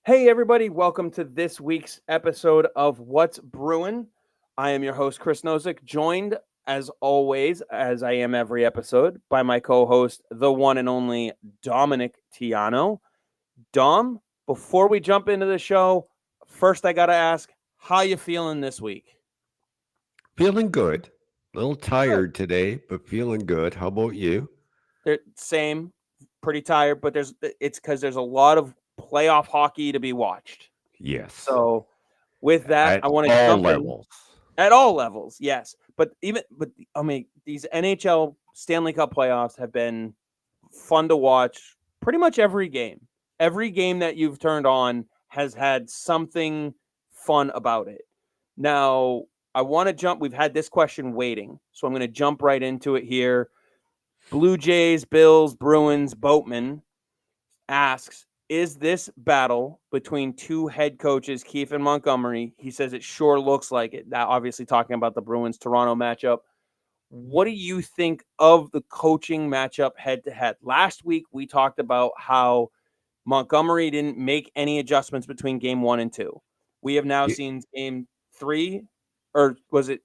Hey, everybody, welcome to this week's episode of What's Bruin. I am your host, Chris Nozick, joined as always, as I am every episode, by my co host, the one and only Dominic Tiano. Dom, before we jump into the show, first I got to ask, how you feeling this week? Feeling good. A little Good. tired today, but feeling good. How about you? Same, pretty tired, but it's because there's a lot of playoff hockey to be watched. Yes. So, with that, At I want to all jump in. levels. At all levels, yes. But I mean, these NHL Stanley Cup playoffs have been fun to watch pretty much every game. Every game that you've turned on has had something fun about it. Now, I want to jump. We've had this question waiting, so I'm going to jump right into it here. Blue Jays, Bills, Bruins, Boatman asks, is this battle between two head coaches, Keefe and Montgomery? He says it sure looks like it. Now, obviously, talking about the Bruins Toronto matchup. What do you think of the coaching matchup head to head? Last week, we talked about how Montgomery didn't make any adjustments between game 1 and 2. We have now Y- seen game 3, or was it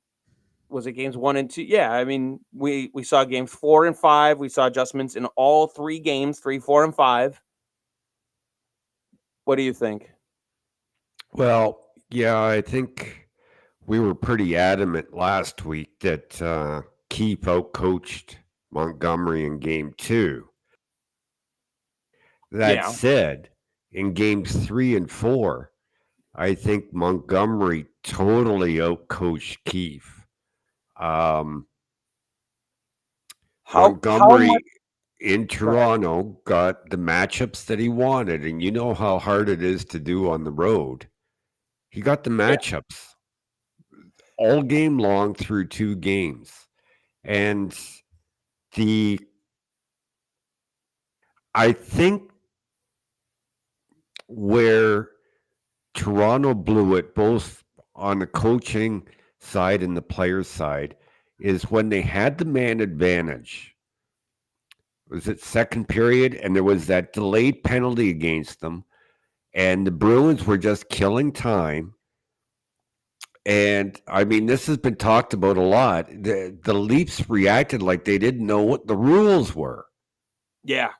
games 1 and 2? Yeah, I mean, we saw games 4 and 5. We saw adjustments in all three games, 3, 4, and 5. What do you think? Well, yeah, I think we were pretty adamant last week that Keefe outcoached Montgomery in game two. That Yeah. said, in games three and four, I think Montgomery totally outcoached Keefe. Um, How much? Montgomery in Go ahead. Toronto got the matchups that he wanted, and you know how hard it is to do on the road. He got the Yeah. matchups all game long through two games. And the I think where Toronto blew it both on the coaching side and the players side is when they had the man advantage. Was it second period? And there was that delayed penalty against them. And the Bruins were just killing time. And I mean, this has been talked about a lot. The Leafs reacted like they didn't know what the rules were. Yeah.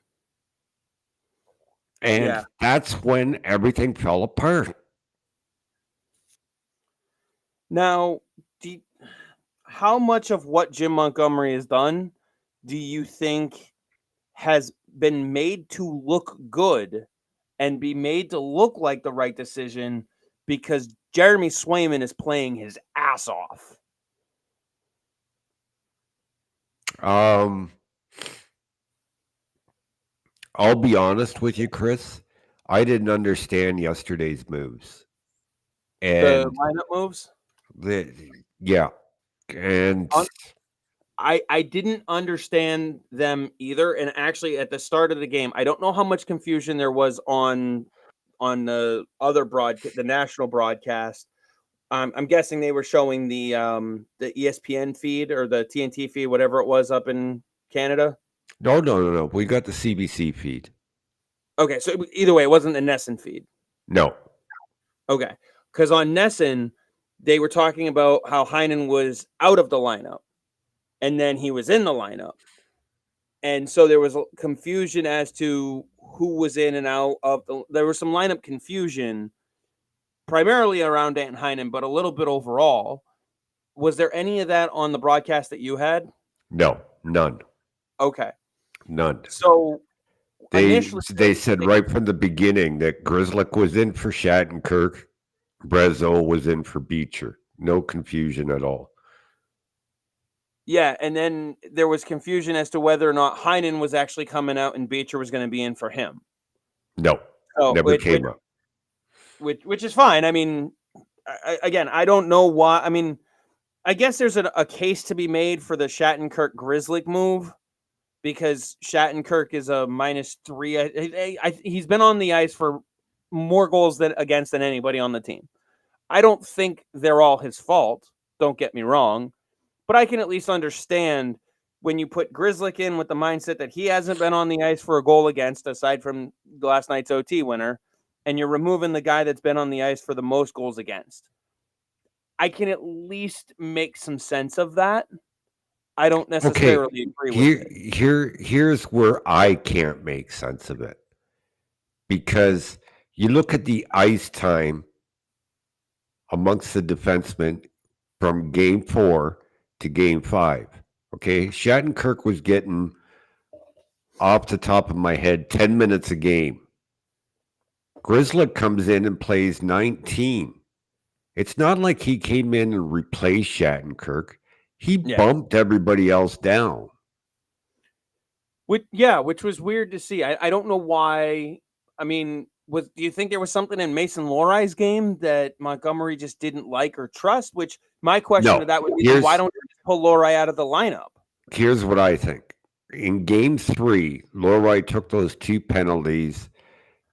And Yeah. that's when everything fell apart. Now, do how much of what Jim Montgomery has done do you think has been made to look good and be made to look like the right decision because Jeremy Swayman is playing his ass off? Um, I'll be honest with you, Chris. I didn't understand yesterday's moves. The And lineup moves. the, yeah. And I didn't understand them either. And actually, at the start of the game, I don't know how much confusion there was on the other the national broadcast. I'm guessing they were showing the ESPN feed or the TNT feed, whatever it was up in Canada. no. We got the CBC feed. Okay, so either way, it wasn't the Nesson feed. No. Okay, because on Nesson, they were talking about how Heinen was out of the lineup, and then he was in the lineup. And so there was confusion as to who was in and out of there was some lineup confusion primarily around Dan Heinen, but a little bit overall. Was there any of that on the broadcast that you had? No. None. Okay. None. So They initially they said right from the beginning that Grizzlick was in for Shattenkirk, Brezzo was in for Beecher. No confusion at all. yeah, and then there was confusion as to whether or not Heinen was actually coming out and Beecher was going to be in for him. No. So Never came up. which is fine. I mean, again, I don't know why. I mean, I guess there's a case to be made for the Shattenkirk Grizzlick move because Shattenkirk is a -3. He's been on the ice for more goals than anybody on the team. I don't think they're all his fault. Don't get me wrong, but I can at least understand when you put Grizzlick in with the mindset that he hasn't been on the ice for a goal against, aside from last night's OT winner. and you're removing the guy that's been on the ice for the most goals against. I can at least make some sense of that. I don't Okay, necessarily agree with it. here's where I can't make sense of it, because you look at the ice time amongst the defensemen from game 4 to game 5. Okay, Shattenkirk was getting, off the top of my head, 10 minutes a game. Grizzly comes in and plays 19. It's not like he came in and replaced Shattenkirk. He Yeah. bumped everybody else down. Which was weird to see. I don't know why. I mean, do you think there was something in Mason Lorai's game that Montgomery just didn't like or trust? Which my question to No, that would be, then why don't you just pull Lorai out of the lineup? here's what I think. In game 3, Lorai took those 2 penalties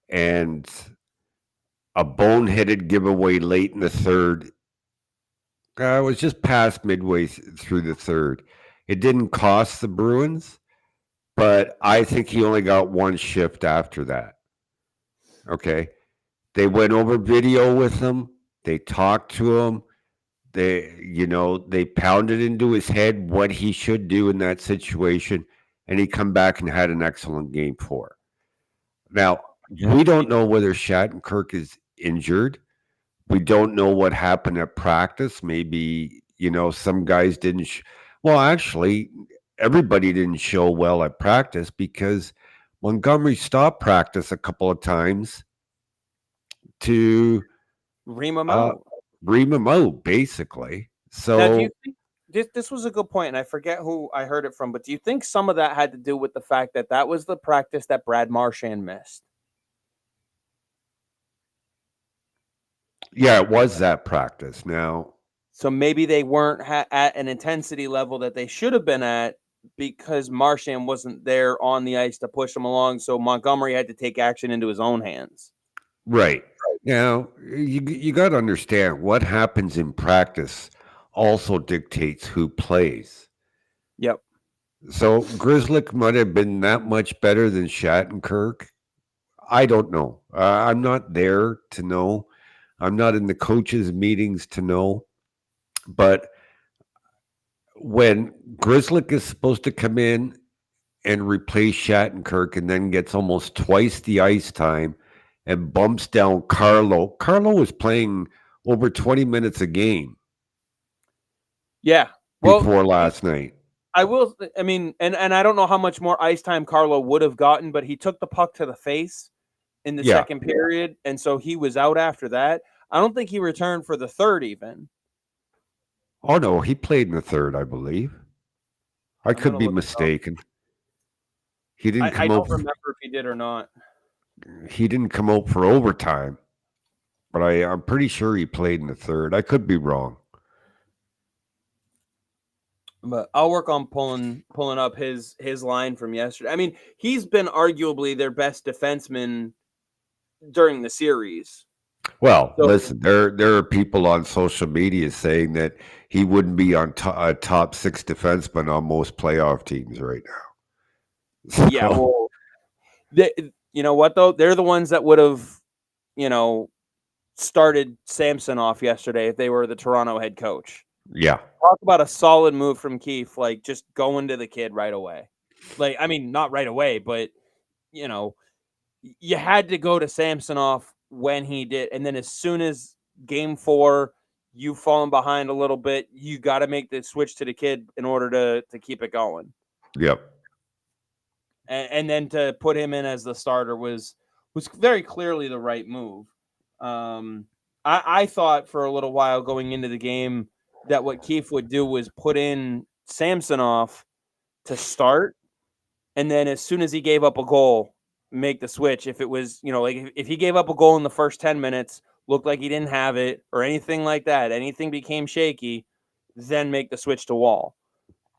and a boneheaded giveaway late in the third. It was just past midway through the third. It didn't cost the Bruins, but I think he only got one shift after that. Okay. They went over video with him. They talked to him. They pounded into his head what he should do in that situation, and he come back and had an excellent game 4. Now, we don't know whether Shattenkirk is injured. We don't know what happened at practice. Maybe, some guys didn't. Well, actually, everybody didn't show well at practice because Montgomery stopped practice a couple of times to Ream him out. ream him out, basically. Now, do So, you think this was a good point, and I forget who I heard it from, but do you think some of that had to do with the fact that that was the practice that Brad Marchand missed? yeah, it was that practice. Now, So maybe they weren't at an intensity level that they should have been at because Marchand wasn't there on the ice to push them along. So Montgomery had to take action into his own hands. right. Now, you got to understand what happens in practice also dictates who plays. Yep. So Grizzlick might have been that much better than Shattenkirk. I don't know. I'm not there to know. I'm not in the coaches' meetings to know. But when Grizzlick is supposed to come in and replace Shattenkirk and then gets almost twice the ice time and bumps down Carlo. Carlo was playing over 20 minutes a game. Yeah. Before last night. I mean, and I don't know how much more ice time Carlo would have gotten, but he took the puck to the face in the second period, and so he was out after that. I don't think he returned for the third even. Oh, no, he played in the third, I believe. I could be mistaken. He didn't come I out. don't remember if he did or not. He didn't come out for overtime, but I'm pretty sure he played in the third. I could be wrong. But I'll work on pulling up his line from yesterday. I mean, he's been arguably their best defenseman during the series. Well, listen, there are people on social media saying that he wouldn't be on a top 6 defenseman on most playoff teams right now. So, yeah, well, you know what though? They're the ones that would have, started Samson off yesterday if they were the Toronto head coach. Yeah. Talk about a solid move from Keefe, like just going to the kid right away. Like, I mean, not right away, but you had to go to Samsonov when he did. And then as soon as game 4, you've fallen behind a little bit, you got to make the switch to the kid in order to keep it going. Yep. And then to put him in as the starter was very clearly the right move. I thought for a little while going into the game that what Keefe would do was put in Samsonov to start, and then as soon as he gave up a goal, make the switch. If it was, like if he gave up a goal in the first 10 minutes, looked like he didn't have it or anything like that, anything became shaky, then make the switch to Wall.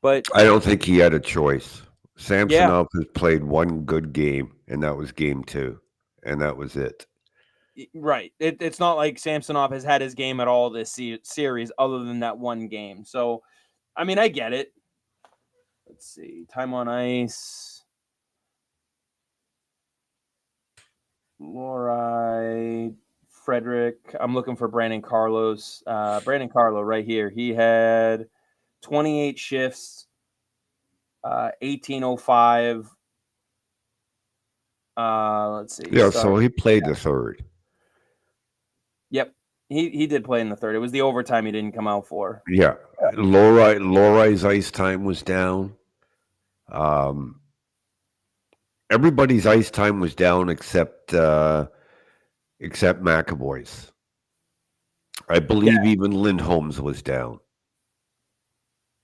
But I don't think he had a choice. Samsonov has played one good game, and that was game 2, and that was it. Right. It's not like Samsonov has had his game at all this series other than that one game. So, I mean, I get it. Let's see. Time on ice. Lorai. Frederick. I'm looking for Brandon Carlos. Brandon Carlo right here. He had 28 shifts, 1805. Let's see. Yeah, so he played the third. Yep. He did play in the third. It was the overtime he didn't come out for. Yeah. Lori's ice time was down. Everybody's ice time was down except McAvoy's. I believe even Lindholm's was down.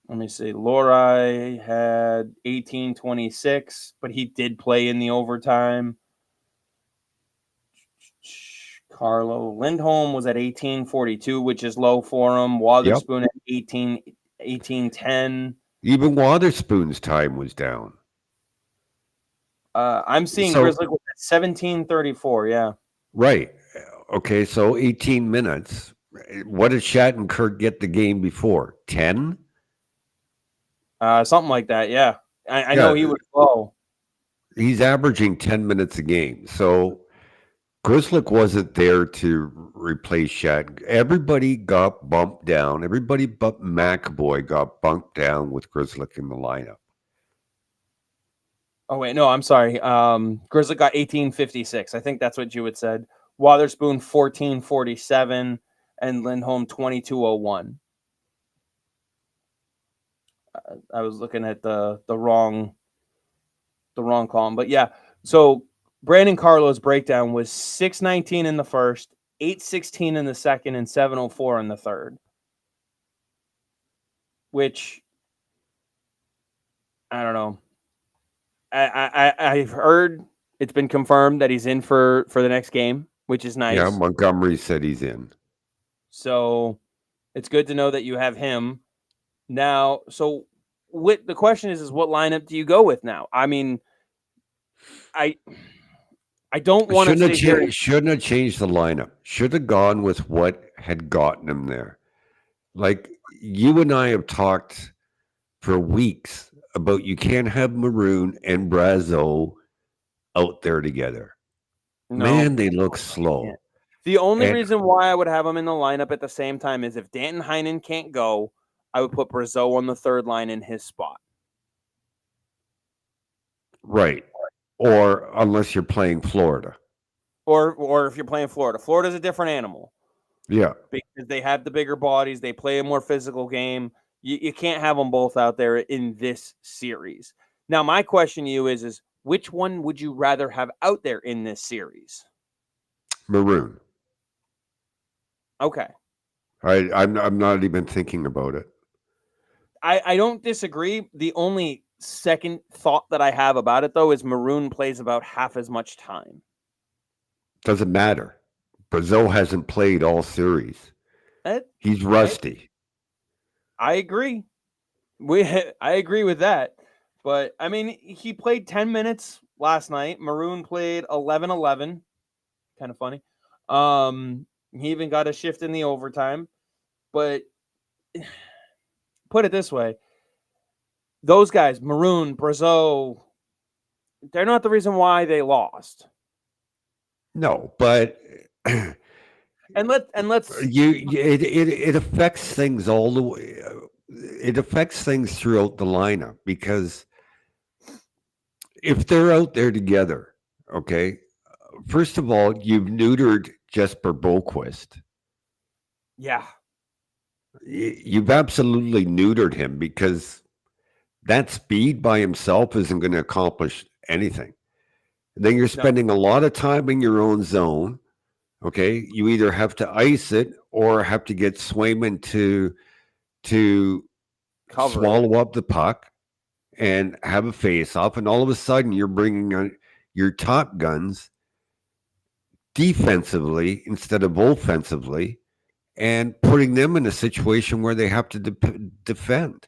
Let me see. Lori had 1826, but he did play in the overtime. Carlo Lindholm was at 1842, which is low for him. Wotherspoon at 1810. Even Wotherspoon's time was down. I'm seeing Grizzly at 1734. Yeah. Right. Okay. So 18 minutes. What did Shattenkirk get the game before? 10? Something like that. Yeah. I know he was low. He's averaging 10 minutes a game. So Grzelcyk wasn't there to replace Shat. Everybody got bumped down. Everybody but McAvoy got bumped down with Grzelcyk in the lineup. Oh, wait. No, I'm sorry. Grzelcyk got 1856. I think that's what you had said. Wotherspoon 1447 and Lindholm 2201. I was looking at the wrong column, but yeah. So Brandon Carlo's breakdown was 619 in the first, 816 in the second, and 704 in the third. Which I don't know. I've heard it's been confirmed that he's in for the next game, which is nice. Yeah, Montgomery said he's in. So it's good to know that you have him now. So the question is what lineup do you go with now? I mean, I don't want to shouldn't have changed the lineup. Should have gone with what had gotten him there. Like you and I have talked for weeks about you can't have Maroon and Brazeau out there together. No, man, they look slow. The only reason why I would have them in the lineup at the same time is if Danton Heinen can't go, I would put Brazeau on the third line in his spot. Right. Or unless you're playing Florida. Or if you're playing Florida. Florida's a different animal. Yeah. Because they have the bigger bodies. They play a more physical game. You can't have them both out there in this series. Now, my question to you is which one would you rather have out there in this series? Maroon. Okay. I'm not even thinking about it. I don't disagree. The only second thought that I have about it, though, is Maroon plays about half as much time. Doesn't matter. Brazeau hasn't played all series. He's rusty. I agree. I agree with that. But, I mean, he played 10 minutes last night. Maroon played 11-11. Kind of funny. He even got a shift in the overtime. But put it this way. Those guys, Maroon, Brazeau, they're not the reason why they lost. No, but let's it affects things all the way. It affects things throughout the lineup because if they're out there together, okay. First of all, you've neutered Jesper Boquist. Yeah, you've absolutely neutered him because that speed by himself isn't going to accomplish anything. And then you're spending a lot of time in your own zone. Okay, you either have to ice it or have to get Swayman to swallow up the puck and have a face-off, and all of a sudden you're bringing on your top guns defensively instead of offensively and putting them in a situation where they have to defend.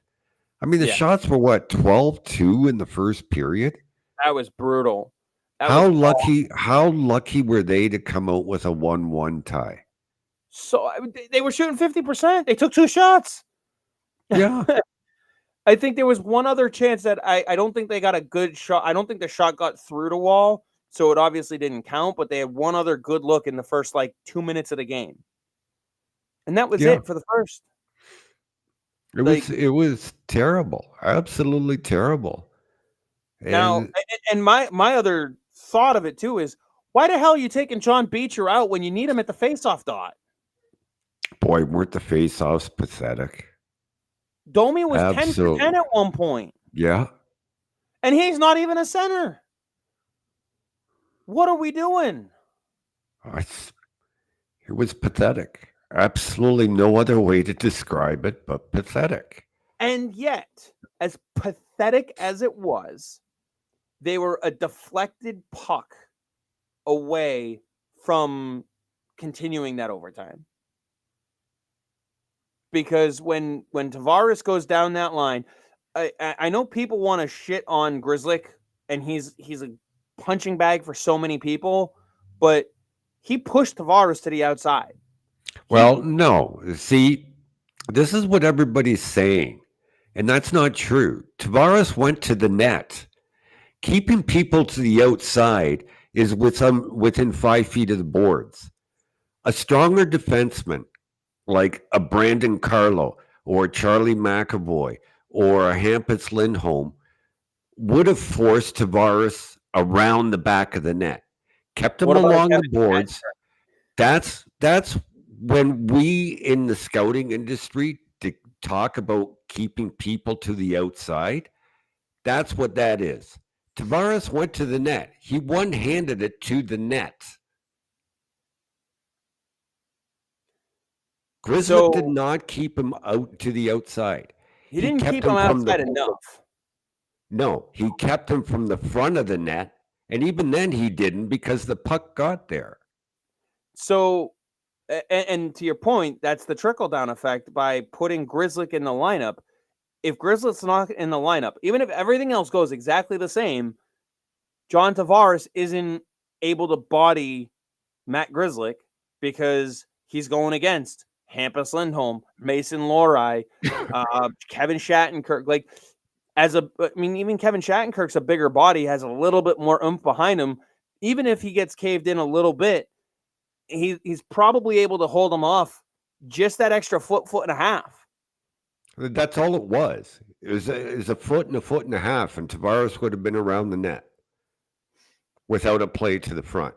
I mean, the shots were, 12-2 in the first period? That was brutal. How lucky were they to come out with a 1-1 tie? So they were shooting 50%. They took 2 shots. Yeah. I think there was one other chance that I don't think they got a good shot. I don't think the shot got through the wall so it obviously didn't count, but they had one other good look in the first 2 minutes of the game. And that was Yeah. it for the first. It was terrible. Absolutely terrible. Now, And and my other thought of it too is, why the hell are you taking John Beecher out when you need him at the faceoff dot? boy, weren't the face-offs pathetic. Domi was 10 for 10 Absolutely. at one point, Yeah. and he's not even a center. What are we doing? It was pathetic. Absolutely no other way to describe it but pathetic. And yet, as pathetic as it was, they were a deflected puck away from continuing that overtime. Because when Tavares goes down that line, I know people want to shit on Grzelcyk, and he's a punching bag for so many people, but he pushed Tavares to the outside. Well, no. See, this is what everybody's saying, and that's not true. Tavares went to the net. Keeping people to the outside is within 5 feet of the boards. A stronger defenseman like a Brandon Carlo or Charlie McAvoy or a Hampus Lindholm would have forced Tavares around the back of the net, kept him along the boards. That's when we in the scouting industry talk about keeping people to the outside. That's what that is. Tavares went to the net. He one-handed it to the net. Grzelcyk did not keep him out to the outside. He didn't keep him outside enough. No, he kept him from the front of the net, and even then he didn't because the puck got there. So, and to your point, that's the trickle-down effect by putting Grzelcyk in the lineup. If Grzelcyk's not in the lineup, even if everything else goes exactly the same, John Tavares isn't able to body Matt Grzelcyk because he's going against Hampus Lindholm, Mason Lohrei, Kevin Shattenkirk. Even Kevin Shattenkirk's a bigger body, has a little bit more oomph behind him. Even if he gets caved in a little bit, he's probably able to hold him off just that extra foot and a half. That's all it was. It was a foot and a half, and Tavares would have been around the net without a play to the front.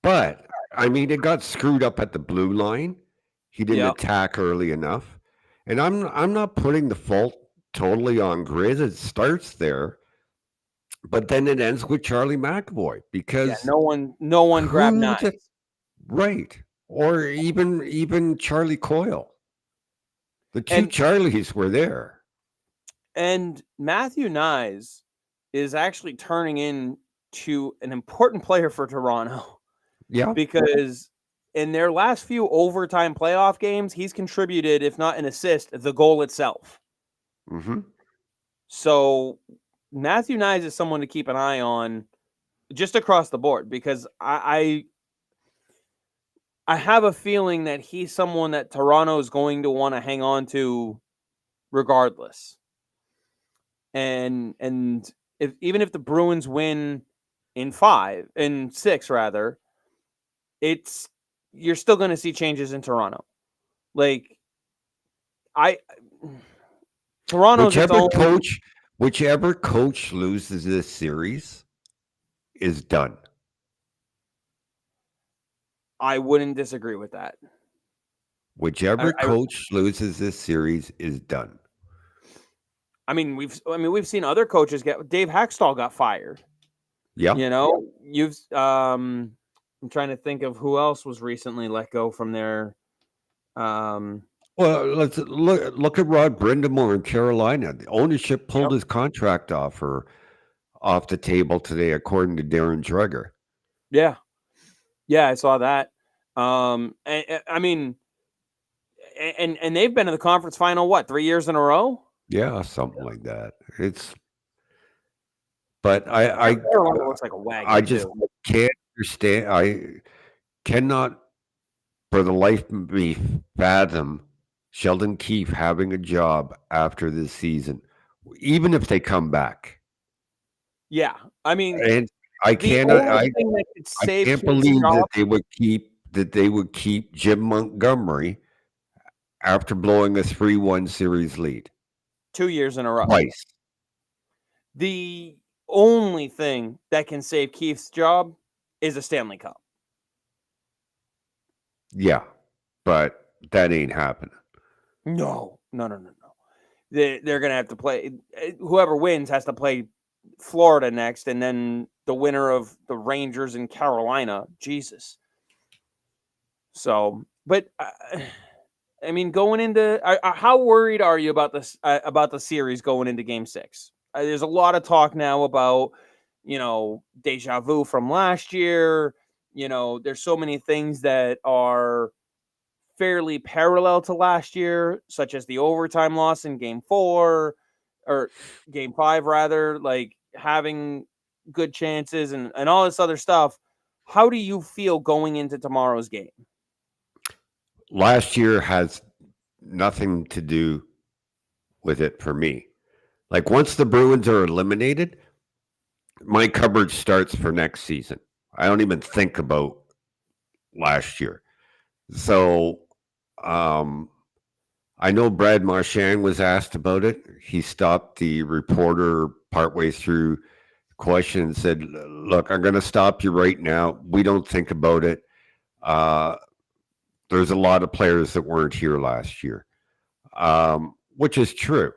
But, it got screwed up at the blue line. He didn't attack early enough. And I'm not putting the fault totally on Grizz. It starts there, but then it ends with Charlie McAvoy because no one grabbed knives. Right. Or even Charlie Coyle. The two Charlies were there. And Matthew Knies is actually turning into an important player for Toronto. Yeah. Because in their last few overtime playoff games, he's contributed, if not an assist, the goal itself. Mm-hmm. So Matthew Knies is someone to keep an eye on just across the board because I have a feeling that he's someone that Toronto is going to want to hang on to regardless. And even if the Bruins win in 6 rather, you're still going to see changes in Toronto. Toronto's whichever coach loses this series is done. I wouldn't disagree with that. Whichever coach loses this series is done. We've seen other coaches Dave Hackstall got fired. Yeah. I'm trying to think of who else was recently let go from their Well, let's look at Rod Brindamore in Carolina. The ownership pulled his contract offer off the table today, according to Darren Dreger. Yeah, I saw that. And they've been in the conference final 3 years in a row? Yeah, something like that. But I looks like a wagon. I just can't understand. I cannot, for the life of me, fathom Sheldon Keefe having a job after this season, even if they come back. Yeah, and I The cannot. only thing that could I save can't Keith's believe job that they would keep Jim Montgomery after blowing a 3-1 series lead 2 years in a row. twice. The only thing that can save Keith's job is a Stanley Cup. Yeah, but that ain't happening. No. They're going to have to play. Whoever wins has to play Florida next, and then the winner of the Rangers in Carolina. Jesus. So, but I mean, going into how worried are you about this about the series going into Game 6? There's a lot of talk now about deja vu from last year. There's so many things that are fairly parallel to last year, such as the overtime loss in Game 4 or Game 5, rather, like having good chances and all this other stuff. How do you feel going into tomorrow's game? Last year has nothing to do with it for me. Like once the Bruins are eliminated, my coverage starts for next season. I don't even think about last year. So I know Brad Marchand was asked about it. He stopped the reporter partway through the question and said, "Look, I'm going to stop you right now. We don't think about it. There's a lot of players that weren't here last year," which is true.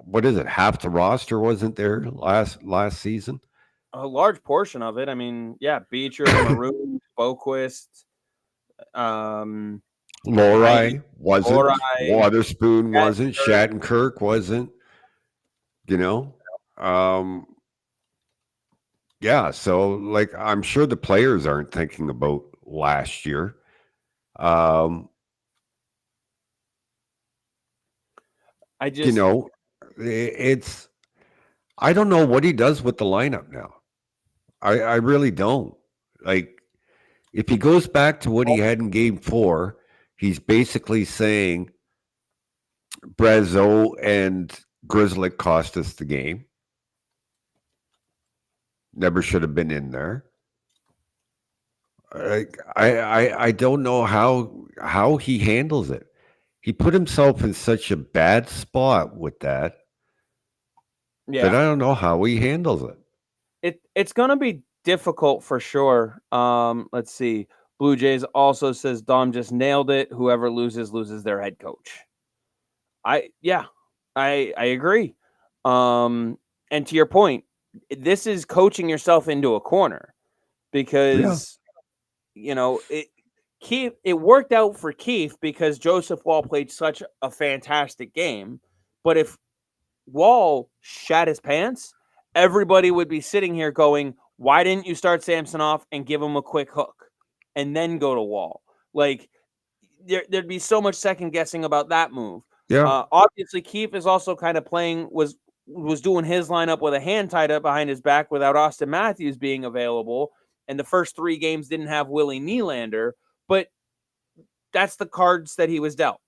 What is it? Half the roster wasn't there last season. A large portion of it. I mean, yeah, Beecher, Maroon, Boquist, Lori wasn't. Lori, Waterspoon wasn't. Shattenkirk. Shattenkirk wasn't. You know, yeah. So, like, I'm sure the players aren't thinking about last year. It's. I don't know what he does with the lineup now. I really don't. Like, if he goes back to what he had in Game 4, he's basically saying Brazeau and Grizzly cost us the game. Never should have been in there. I don't know how he handles it. He put himself in such a bad spot with that. Yeah, that I don't know how he handles it. It's gonna be difficult for sure. Let's see. Blue Jays also says Dom just nailed it. Whoever loses their head coach. I agree. And to your point, this is coaching yourself into a corner because it worked out for Keith because Joseph Wall played such a fantastic game. But if Wall shat his pants, everybody would be sitting here going, why didn't you start Samsonov and give him a quick hook and then go to Wall? Like, there'd be so much second guessing about that move. Yeah. Obviously, Keith is also kind of was doing his lineup with a hand tied up behind his back without Austin Matthews being available. And the first 3 games didn't have Willie Nylander, but that's the cards that he was dealt.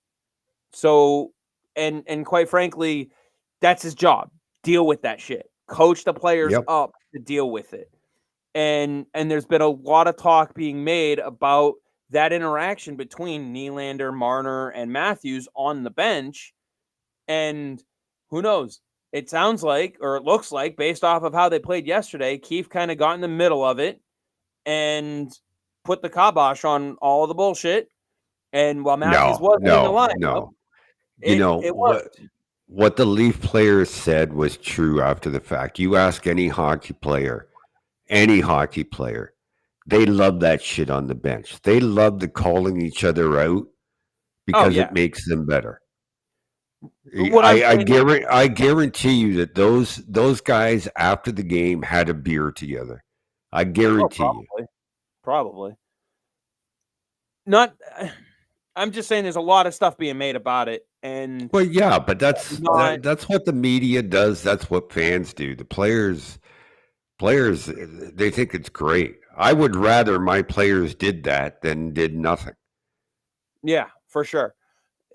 So, and quite frankly, that's his job. Deal with that shit. Coach the players up to deal with it. And there's been a lot of talk being made about that interaction between Nylander, Marner, and Matthews on the bench. And who knows? It sounds like, or it looks like, based off of how they played yesterday, Keith kind of got in the middle of it and put the kibosh on all the bullshit. And while Matthews wasn't in the lineup, it worked. What the Leaf players said was true after the fact. You ask any hockey player, they love that shit on the bench. They love the calling each other out because it makes them better. I guarantee you that those guys after the game had a beer together. I guarantee you. Probably. Not. I'm just saying, there's a lot of stuff being made about it, and well, yeah, but that's what the media does. That's what fans do. The players, they think it's great. I would rather my players did that than did nothing. Yeah, for sure.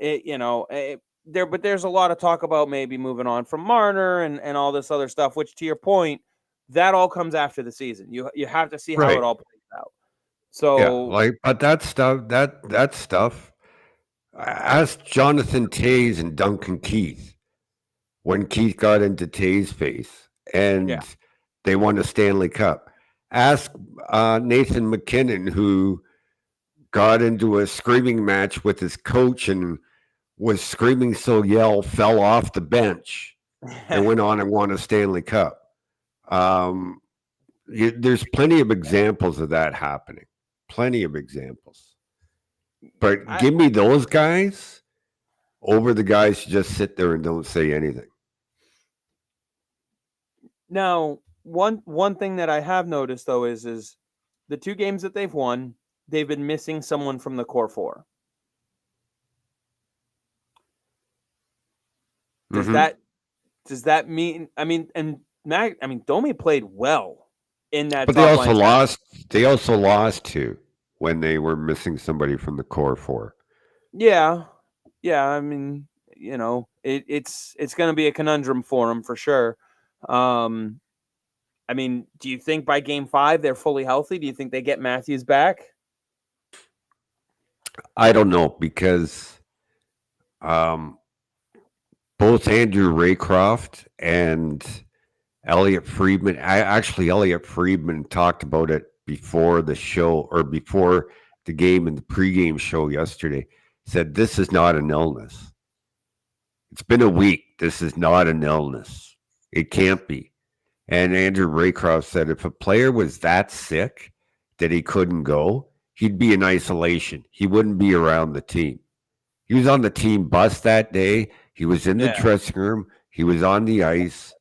But there's a lot of talk about maybe moving on from Marner and all this other stuff, which, to your point, that all comes after the season. You have to see how Right. it all plays out. Yeah. So Like, but that stuff. Ask Jonathan Tays and Duncan Keith when Keith got into Tays' face yeah, and they won a Stanley Cup. Ask Nathan McKinnon, who got into a screaming match with his coach and was screaming so yell, fell off the bench and went on and won a Stanley Cup. Um, there's plenty of examples of that happening. Plenty of examples. But I give me those guys over the guys who just sit there and don't say anything. now one thing that I have noticed though is the 2 games that they've won, they've been missing someone from the core 4. Does Mm-hmm. that mean? I mean, and Mac, I mean, Domi played well in that But they top also line. lost. They also lost too when they were missing somebody from the core 4. Yeah, yeah. I mean, it's going to be a conundrum for him for sure. Um, I mean, do you think by game 5 they're fully healthy? Do you think they get Matthews back? I don't know because um, both Andrew Raycroft and Elliot Friedman. Elliot Friedman talked about it before the show or before the game in the pregame show yesterday. Said this is not an illness. It's been a week. This is not an illness. It can't be. And Andrew Raycroft said if a player was that sick that he couldn't go, he'd be in isolation. He wouldn't be around the team. He was on the team bus that day. He was in the Yeah, dressing room. He was on the ice.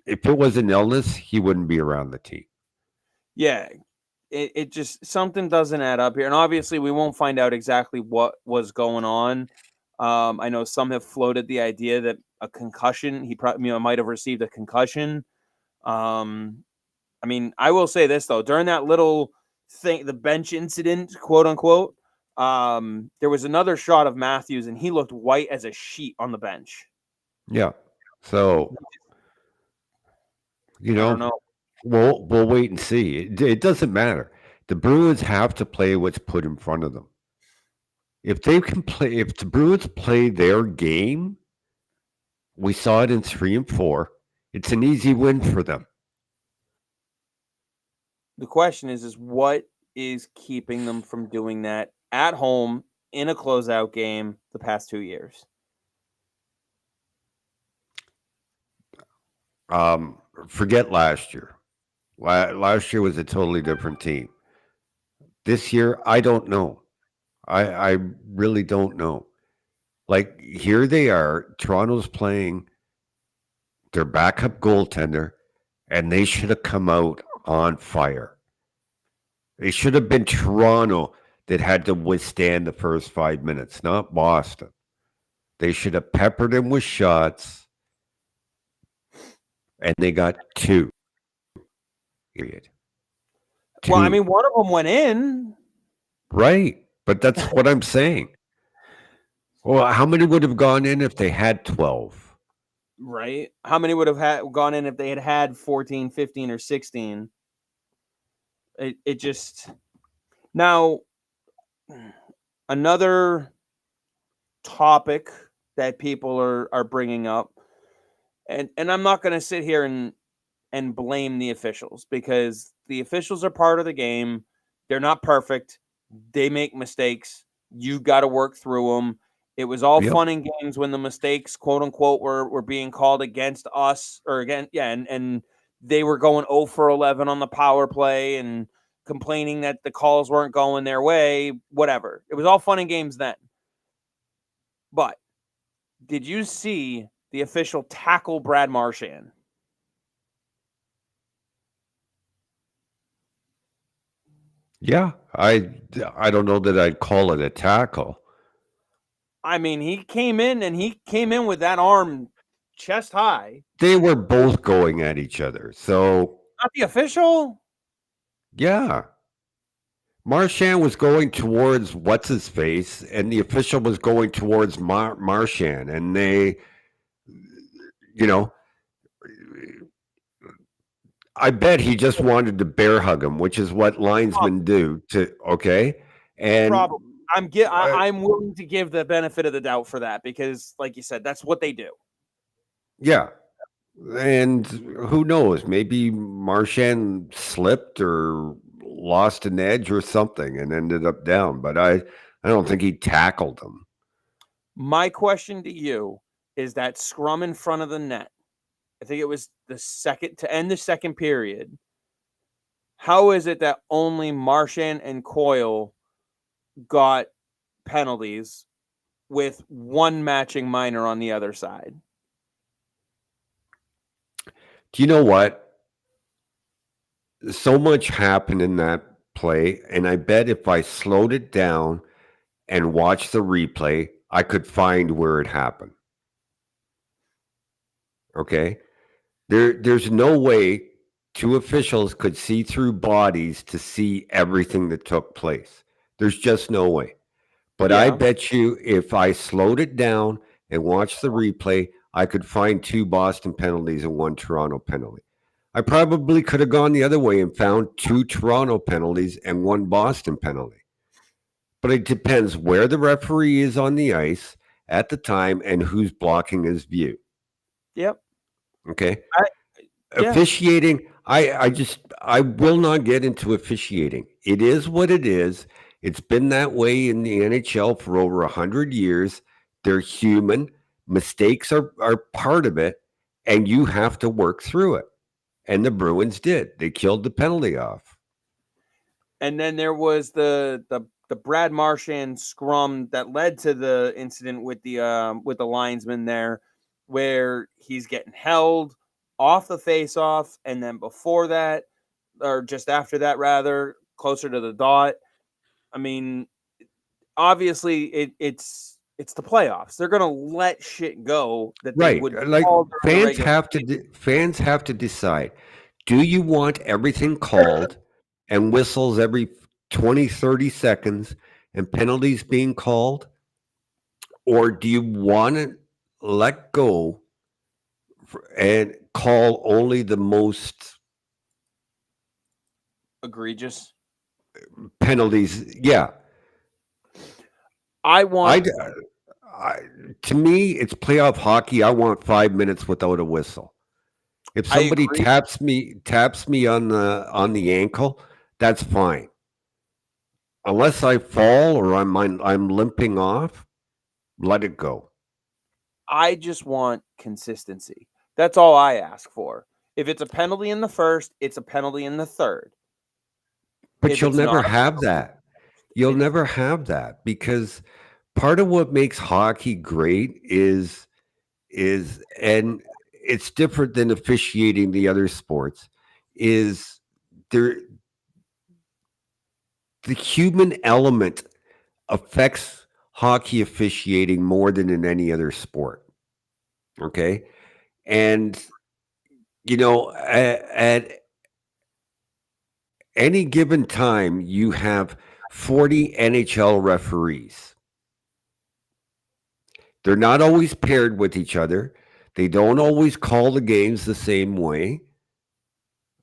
If it was an illness, he wouldn't be around the team. yeah. It just something doesn't add up here, and obviously we won't find out exactly what was going on. I know some have floated the idea that a concussion. He probably might have received a concussion. Um, I mean, I will say this though: during that little thing, the bench incident, quote unquote, there was another shot of Matthews, and he looked white as a sheet on the bench. Yeah. So, I don't know. we'll wait and see. It doesn't matter. The Bruins have to play what's put in front of them. If they can play, if the Bruins play their game, we saw it in 3 and 4. It's an easy win for them. The question is what is keeping them from doing that at home in a closeout game the past 2 years? Forget last year. Last year was a totally different team. This year, I don't know. I really don't know. Like here they are. Toronto's playing their backup goaltender, and they should have come out on fire. It should have been Toronto that had to withstand the first 5 minutes, not Boston. They should have peppered him with shots, and they got two. Period. Well, I Two. mean, one of them went in, Right. But that's what I'm saying. Well, how many would have gone in if they had 12? right? How many would have gone in if they had 14, 15, or 16? It just now another topic that people are bringing up, and I'm not going to sit here and blame the officials because the officials are part of the game. They're not perfect. They make mistakes. You got to work through them. It was all Yep. fun and games when the mistakes, quote unquote, were being called against us or again, yeah, and they were going 0 for 11 on the power play and complaining that the calls weren't going their way. Whatever. It was all fun and games then. But did you see the official tackle Brad Marchand? Yeah. I don't know that I'd call it a tackle. I mean, he came in with that arm chest high. They were both going at each other. So, Not the official. yeah. Marchand was going towards what's his face, and the official was going towards Marchand, and they, you know, I bet he just wanted to bear hug him, which is what Prob- linesmen do. Okay, and Probably. uh, I'm willing to give the benefit of the doubt for that because, like you said, that's what they do. yeah, and who knows? Maybe Marchand slipped or lost an edge or something and ended up down. But I don't think he tackled him. My question to you is that scrum in front of the net. I think it was the second to end the second period. How is it that only Marchand and Coyle got penalties with one matching minor on the other side? Do you know what? So much happened in that play, and I bet if I slowed it down and watched the replay, I could find where it happened. Okay? There's no way two officials could see through bodies to see everything that took place. There's just no way. But I Yeah. bet you if I slowed it down and watched the replay, I could find two Boston penalties and one Toronto penalty. I probably could have gone the other way and found two Toronto penalties and one Boston penalty. But it depends where the referee is on the ice at the time and who's blocking his view. Yep. Okay. I, yeah. Officiating, I will not get into officiating. It is what it is. It's been that way in the NHL for over 100 years. They're human. Mistakes are part of it, and you have to work through it. And the Bruins did. They killed the penalty off. And then there was the Brad Marchand scrum that led to the incident with the linesman there, where he's getting held off the face-off, and then before that, or just after that, rather closer to the dot. I mean, obviously, it's the playoffs. They're gonna let shit go that they Right. would Like call during the regular season. fans have to decide. Do you want everything called and whistles every 20, 30 seconds and penalties being called? Or do you want to let go and call only the most Egregious. penalties? Yeah. I I, want. I to me, it's playoff hockey. I want 5 minutes without a whistle. If I somebody agree. taps me on the ankle, that's fine. Unless I fall or I'm limping off, let it go. I just want consistency. That's all I ask for. If it's a penalty in the first, it's a penalty in the third. But If you'll it's not never a have penalty, that. You'll it's never have that because part of what makes hockey great is and it's different than officiating the other sports is there the human element affects hockey officiating more than in any other sport. Okay. And, at any given time, you have 40 NHL referees. They're not always paired with each other. They don't always call the games the same way.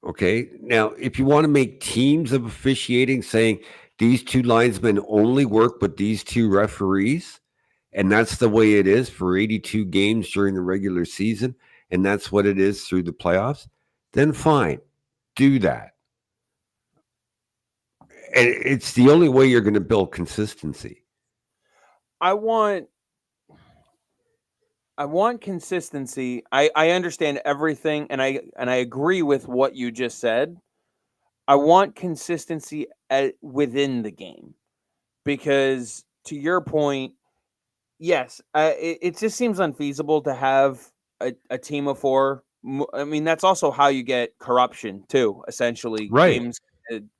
Okay. Now, if you want to make teams of officiating saying these two linesmen only work with these two referees, and that's the way it is for 82 games during the regular season, and that's what it is through the playoffs, then fine, do that. And it's the only way you're going to build consistency. I want consistency. I understand everything and I agree with what you just said. I want consistency within the game because to your point, yes, it just seems unfeasible to have a team of four. I mean, that's also how you get corruption too. Essentially, Right. games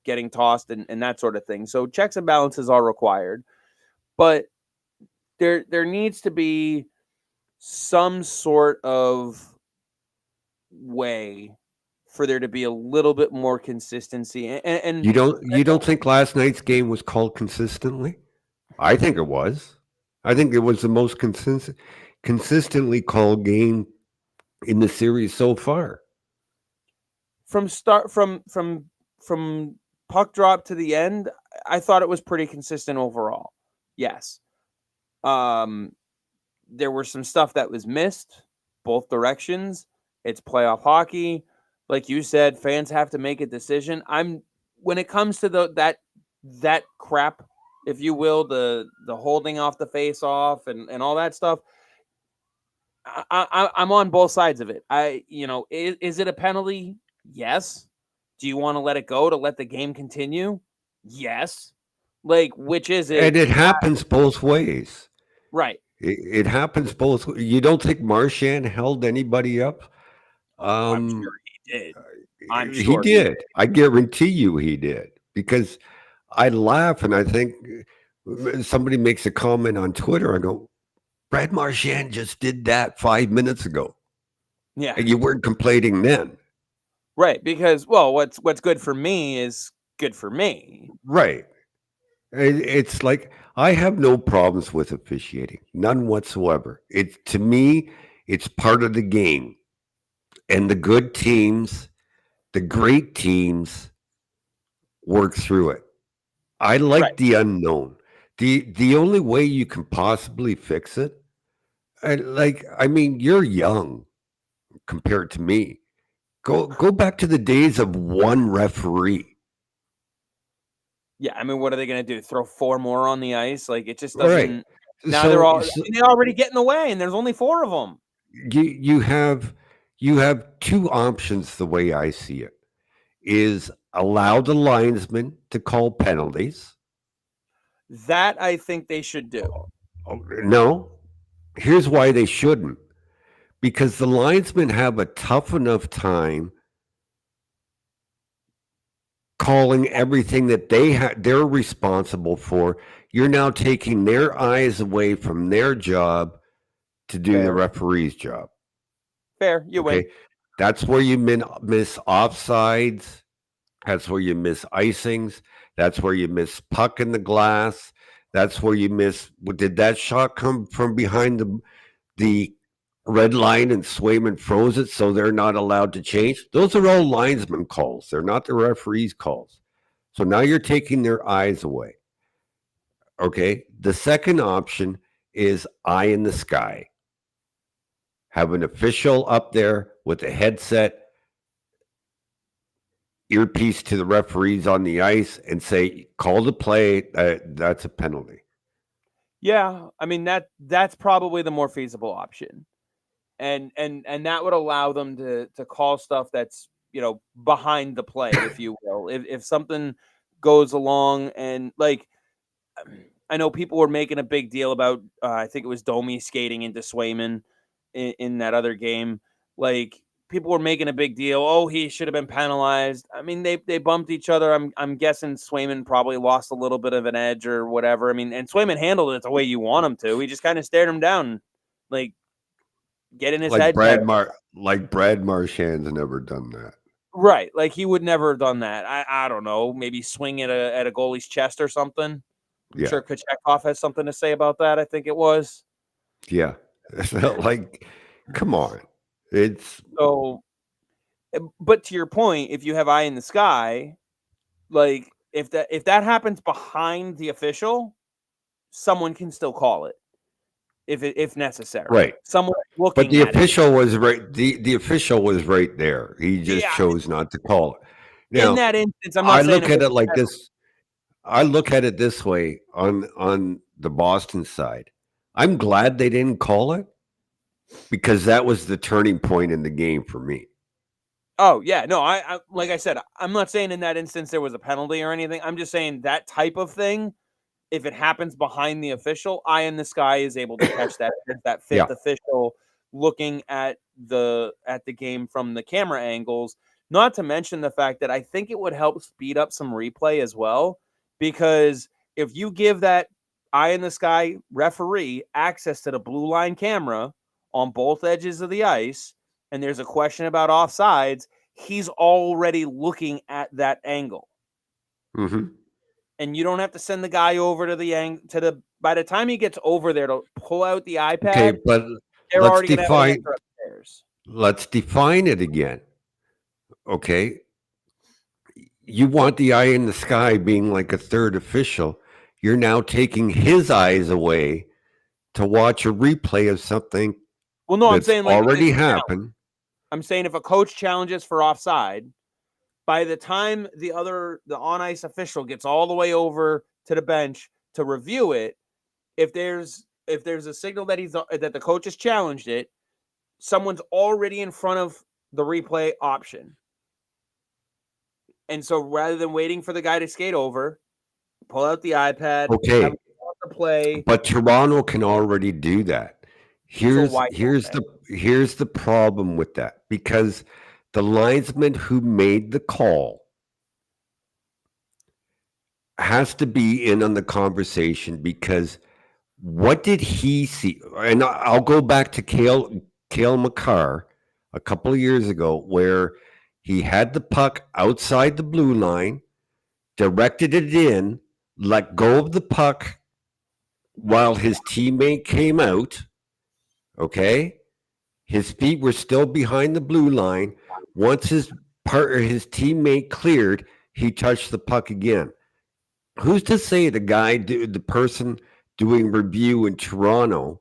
getting tossed and that sort of thing. So checks and balances are required, but there needs to be some sort of way for there to be a little bit more consistency. And You don't think last night's game was called consistently? I think it was. I think it was the most consistently called game in the series so far. from puck drop to the end, I thought it was pretty consistent overall. Yes. There were some stuff that was missed both directions. It's playoff hockey. Like you said, fans have to make a decision. When it comes to that crap, if you will, the holding off the face off and all that stuff, I'm on both sides of it. Is it a penalty? Yes. Do you want to let it go to let the game continue? Yes. Like, which is it? And it happens both ways. Right. It happens both. You don't think Marchand held anybody up? I'm sure he did. He did. I guarantee you he did. Because I laugh and I think somebody makes a comment on Twitter. I go, Brad Marchand just did that 5 minutes ago. Yeah. And you weren't complaining then. Right. Because, well, what's good for me is good for me. Right. It's like I have no problems with officiating, none whatsoever. To me, it's part of the game, and the good teams, the great teams, work through it. I like the unknown. The only way you can possibly fix it, you're young compared to me. Go back to the days of one referee. Yeah, I mean, what are they going to do? Throw 4 more on the ice? Like, it just doesn't. Right. Now they already get in the way, and there's only 4 of them. You have 2 options. The way I see it is allow the linesman to call penalties. That I think they should do. No, here's why they shouldn't. Because the linesmen have a tough enough time calling everything that they're responsible for. You're now taking their eyes away from their job to do the referee's job. Fair, you win. That's where you miss offsides. That's where you miss icings. That's where you miss puck in the glass. That's where you miss. Did that shot come from behind the red line and Swayman froze it, so they're not allowed to change? Those are all linesman calls. They're not the referee's calls. So now you're taking their eyes away. Okay. The second option is eye in the sky. Have an official up there with a headset, earpiece to the referees on the ice, and say, call the play. That's a penalty. Yeah, I mean that's probably the more feasible option, and that would allow them to call stuff that's behind the play, if you will. If something goes along, and like I know people were making a big deal about I think it was Domi skating into Swayman in that other game. Like, people were making a big deal. Oh, he should have been penalized. I mean, they bumped each other. I'm guessing Swayman probably lost a little bit of an edge or whatever. I mean, and Swayman handled it the way you want him to. He just kind of stared him down, like, get in his head. Like Brad Marchand's never done that. Right. Like, he would never have done that. I don't know. Maybe swing at a goalie's chest or something. I'm sure Kochetkov has something to say about that. I think it was. Yeah. Like, come on. It's so. But to your point, if you have eye in the sky, like if that happens behind the official, someone can still call it if necessary. Right. Someone looking. But the official was right. The official was right there. He just chose not to call it. Now, in that instance, I'm not. I look at it like this. I look at it this way on the Boston side. I'm glad they didn't call it, because that was the turning point in the game for me. Oh, yeah. No, I like I said, I'm not saying in that instance there was a penalty or anything. I'm just saying that type of thing, if it happens behind the official, eye in the sky is able to catch that fifth official looking at the game from the camera angles. Not to mention the fact that I think it would help speed up some replay as well, because if you give that eye in the sky referee access to the blue line camera on both edges of the ice, and there's a question about offsides, he's already looking at that angle. Mm-hmm. And you don't have to send the guy over to the by the time he gets over there to pull out the iPad. Okay, but let's define it again. Okay. you want the eye in the sky being like a third official. You're now taking his eyes away to watch a replay of something Well, no, I'm that's saying like if already it's a challenge. happened. I'm saying if a coach challenges for offside, by the time the on ice official gets all the way over to the bench to review it, if there's a signal that that the coach has challenged it, someone's already in front of the replay option. And so rather than waiting for the guy to skate over, pull out the iPad, have Okay, the play. but Toronto can already do that. So Here's why here's don't the here's the problem with that, because the linesman who made the call has to be in on the conversation, because what did he see? And I'll go back to Cale Makar a couple of years ago, where he had the puck outside the blue line, directed it in, let go of the puck while his teammate came out. Okay, his feet were still behind the blue line. Once his partner, his teammate cleared, he touched the puck again. Who's to say the person doing review in Toronto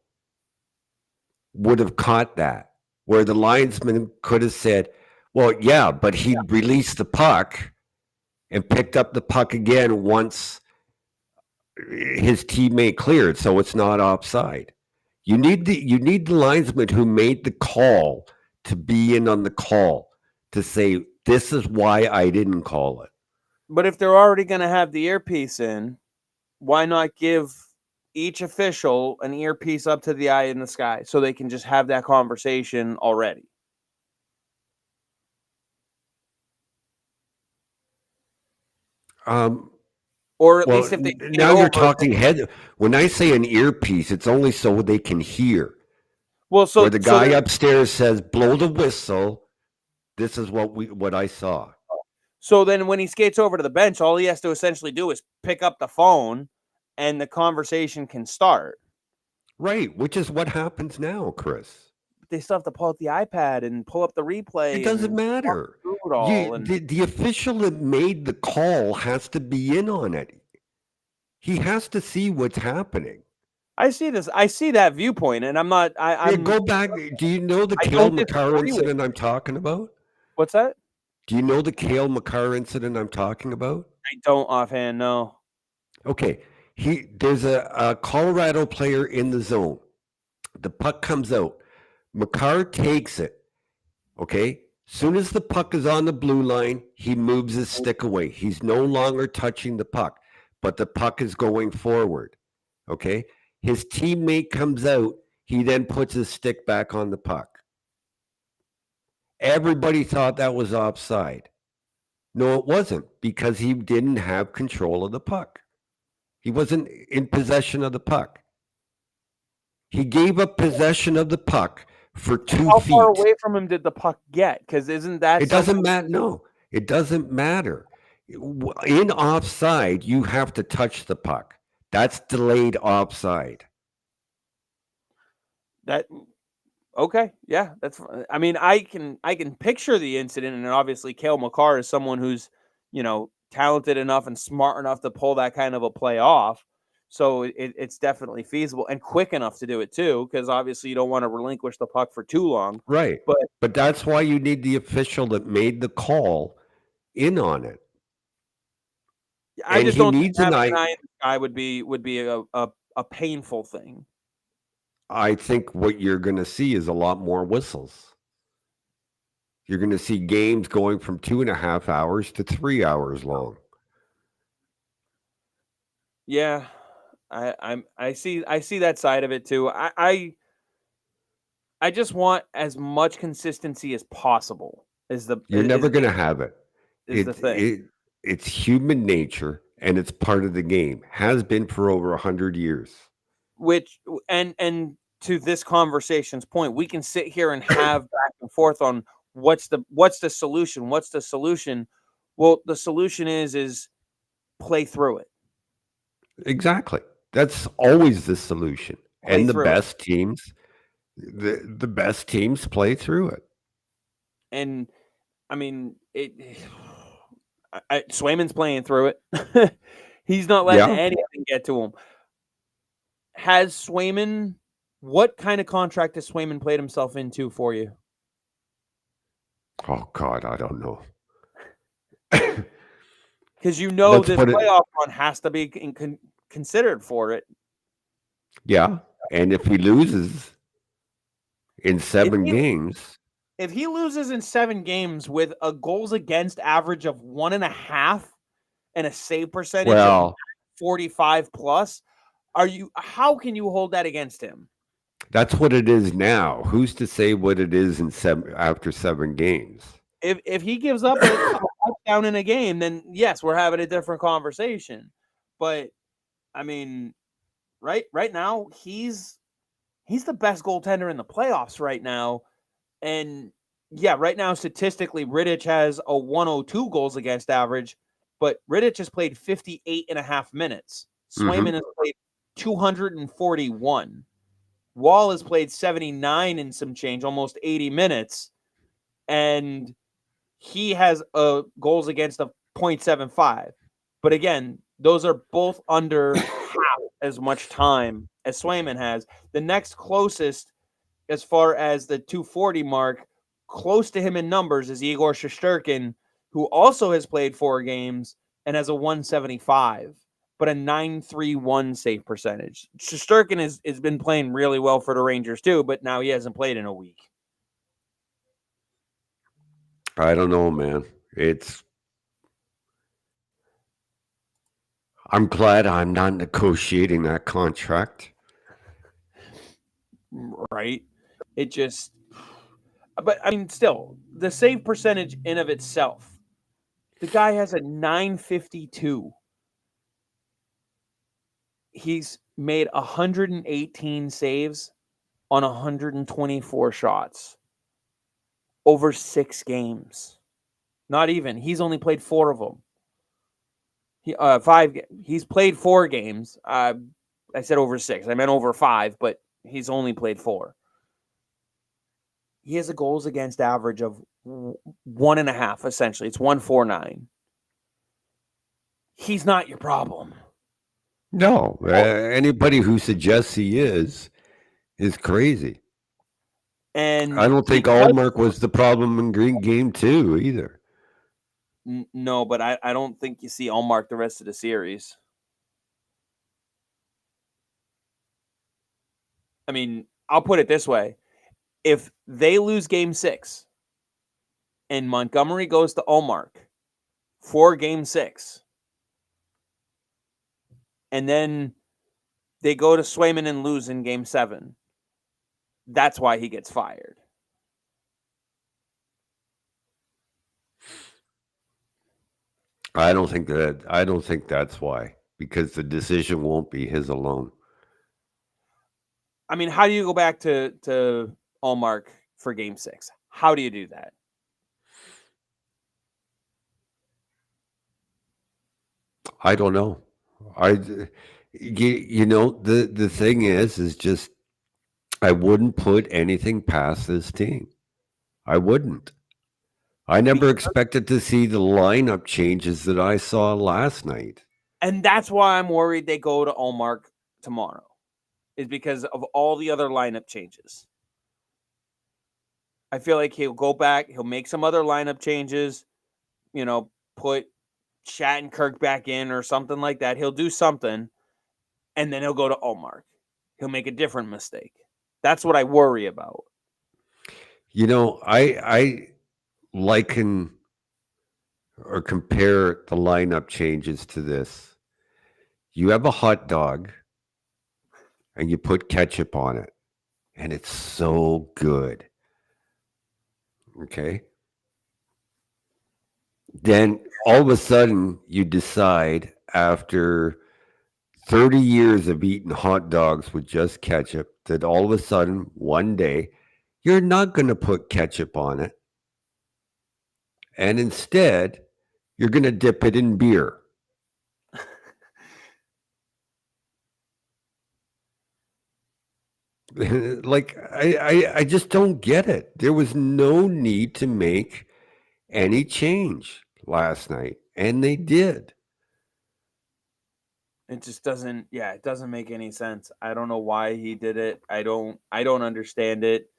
would have caught that? Where the linesman could have said, well, yeah, but he released the puck and picked up the puck again once his teammate cleared, so it's not offside. You need the linesman who made the call to be in on the call to say, this is why I didn't call it. But if they're already going to have the earpiece in, why not give each official an earpiece up to the eye in the sky so they can just have that conversation already? Or at Well, least if they get now you're over. talking head. When I say an earpiece, it's only so they can hear. Well, Where the guy upstairs says, "Blow the whistle." This is what I saw. So then when he skates over to the bench, all he has to essentially do is pick up the phone and the conversation can start. Right, which is what happens now, Chris. But they still have to pull out the iPad and pull up the replay. It doesn't matter. The official that made the call has to be in on it. He has to see what's happening. I see this. I see that viewpoint, and I'm not. I'm go back. Do you know the I Cale don't Makar disagree with incident I'm talking about? What's that? Do you know the Cale Makar incident I'm talking about? I don't offhand know. Okay, there's a Colorado player in the zone. The puck comes out. Makar takes it. Okay, soon as the puck is on the blue line, he moves his stick away. He's no longer touching the puck, but the puck is going forward. Okay, his teammate comes out. He then puts his stick back on the puck. Everybody thought that was offside. No, it wasn't, because he didn't have control of the puck. He wasn't in possession of the puck. He gave up possession of the puck for 2 feet. How far away from him did the puck get? Because isn't that It doesn't matter. No, it doesn't matter. In offside, you have to touch the puck. That's delayed offside. That okay? Yeah, that's. I mean, I can picture the incident, and obviously, Cale Makar is someone who's talented enough and smart enough to pull that kind of a play off. So it's definitely feasible and quick enough to do it too, because obviously you don't want to relinquish the puck for too long. Right. But that's why you need the official that made the call in on it. I just don't think having an eye in the sky would be a painful thing. I think what you're going to see is a lot more whistles. You're going to see games going from 2.5 hours to 3 hours long. Yeah, I see that side of it too. I just want as much consistency as possible. You're never going to have it. Is the thing. It's human nature, and it's part of the game. Has been for over 100 years. Which and to this conversation's point, we can sit here and have back and forth on what's the solution. What's the solution? Well, the solution is play through it. Exactly. That's always the solution. And the best teams, the best teams play through it. And I mean, Swayman's playing through it. He's not letting Yeah. anything get to him. Has Swayman, what kind of contract has Swayman played himself into for you? Oh God, I don't know. Because you know Let's this put it. playoff run has to be considered for it. Yeah, and if he loses in If 7 he, games, if he loses in 7 games with a goals against average of 1.5 and a save percentage of well, 45 plus, how can you hold that against him? that's what it is now. Who's to say what it is in after 7 games? If he gives up a touchdown in a game, then yes, we're having a different conversation. But I mean, right now, he's the best goaltender in the playoffs right now. And yeah, right now, statistically, Rittich has a 102 goals against average, but Rittich has played 58 and a half minutes. Swayman has played 241. Wall has played 79 and some change, almost 80 minutes. And he has goals against of 0.75. But again, those are both under half as much time as Swayman has. The next closest, as far as the 240 mark, close to him in numbers, is Igor Shesterkin, who also has played 4 games and has a 175, but a 931 save percentage. Shesterkin has been playing really well for the Rangers too, but now he hasn't played in a week. I don't know, man. I'm glad I'm not negotiating that contract. Right? It just, but I mean, still, the save percentage in of itself, the guy has a 952. He's made 118 saves on 124 shots over 6 games. Not even. He's only played 4 of them. He's played 4 games. I said over 6. I meant over 5, but he's only played 4. He has a goals against average of 1.5, essentially. It's 149. He's not your problem. No, anybody who suggests he is crazy. And I don't think Allmark was the problem in Green Game 2 either. No, but I don't think you see Allmark the rest of the series. I mean, I'll put it this way. If they lose Game 6 and Montgomery goes to Allmark for Game 6, and then they go to Swayman and lose in Game 7, that's why he gets fired. I don't think that's why, because the decision won't be his alone. I mean, how do you go back to Allmark for Game 6? How do you do that? I don't know. The thing is just I wouldn't put anything past this team. I wouldn't. I never expected to see the lineup changes that I saw last night. And that's why I'm worried they go to Allmark tomorrow, is because of all the other lineup changes. I feel like he'll go back, he'll make some other lineup changes, put Shattenkirk back in or something like that. He'll do something, and then he'll go to Allmark. He'll make a different mistake. That's what I worry about. I liken or compare the lineup changes to this. You have a hot dog and you put ketchup on it, and it's so good. Okay? Then all of a sudden you decide, after 30 years of eating hot dogs with just ketchup, that all of a sudden one day you're not going to put ketchup on it. And instead, you're going to dip it in beer. Like, I just don't get it. There was no need to make any change last night. and they did. It just doesn't. Yeah, it doesn't make any sense. I don't know why he did it. I don't understand it.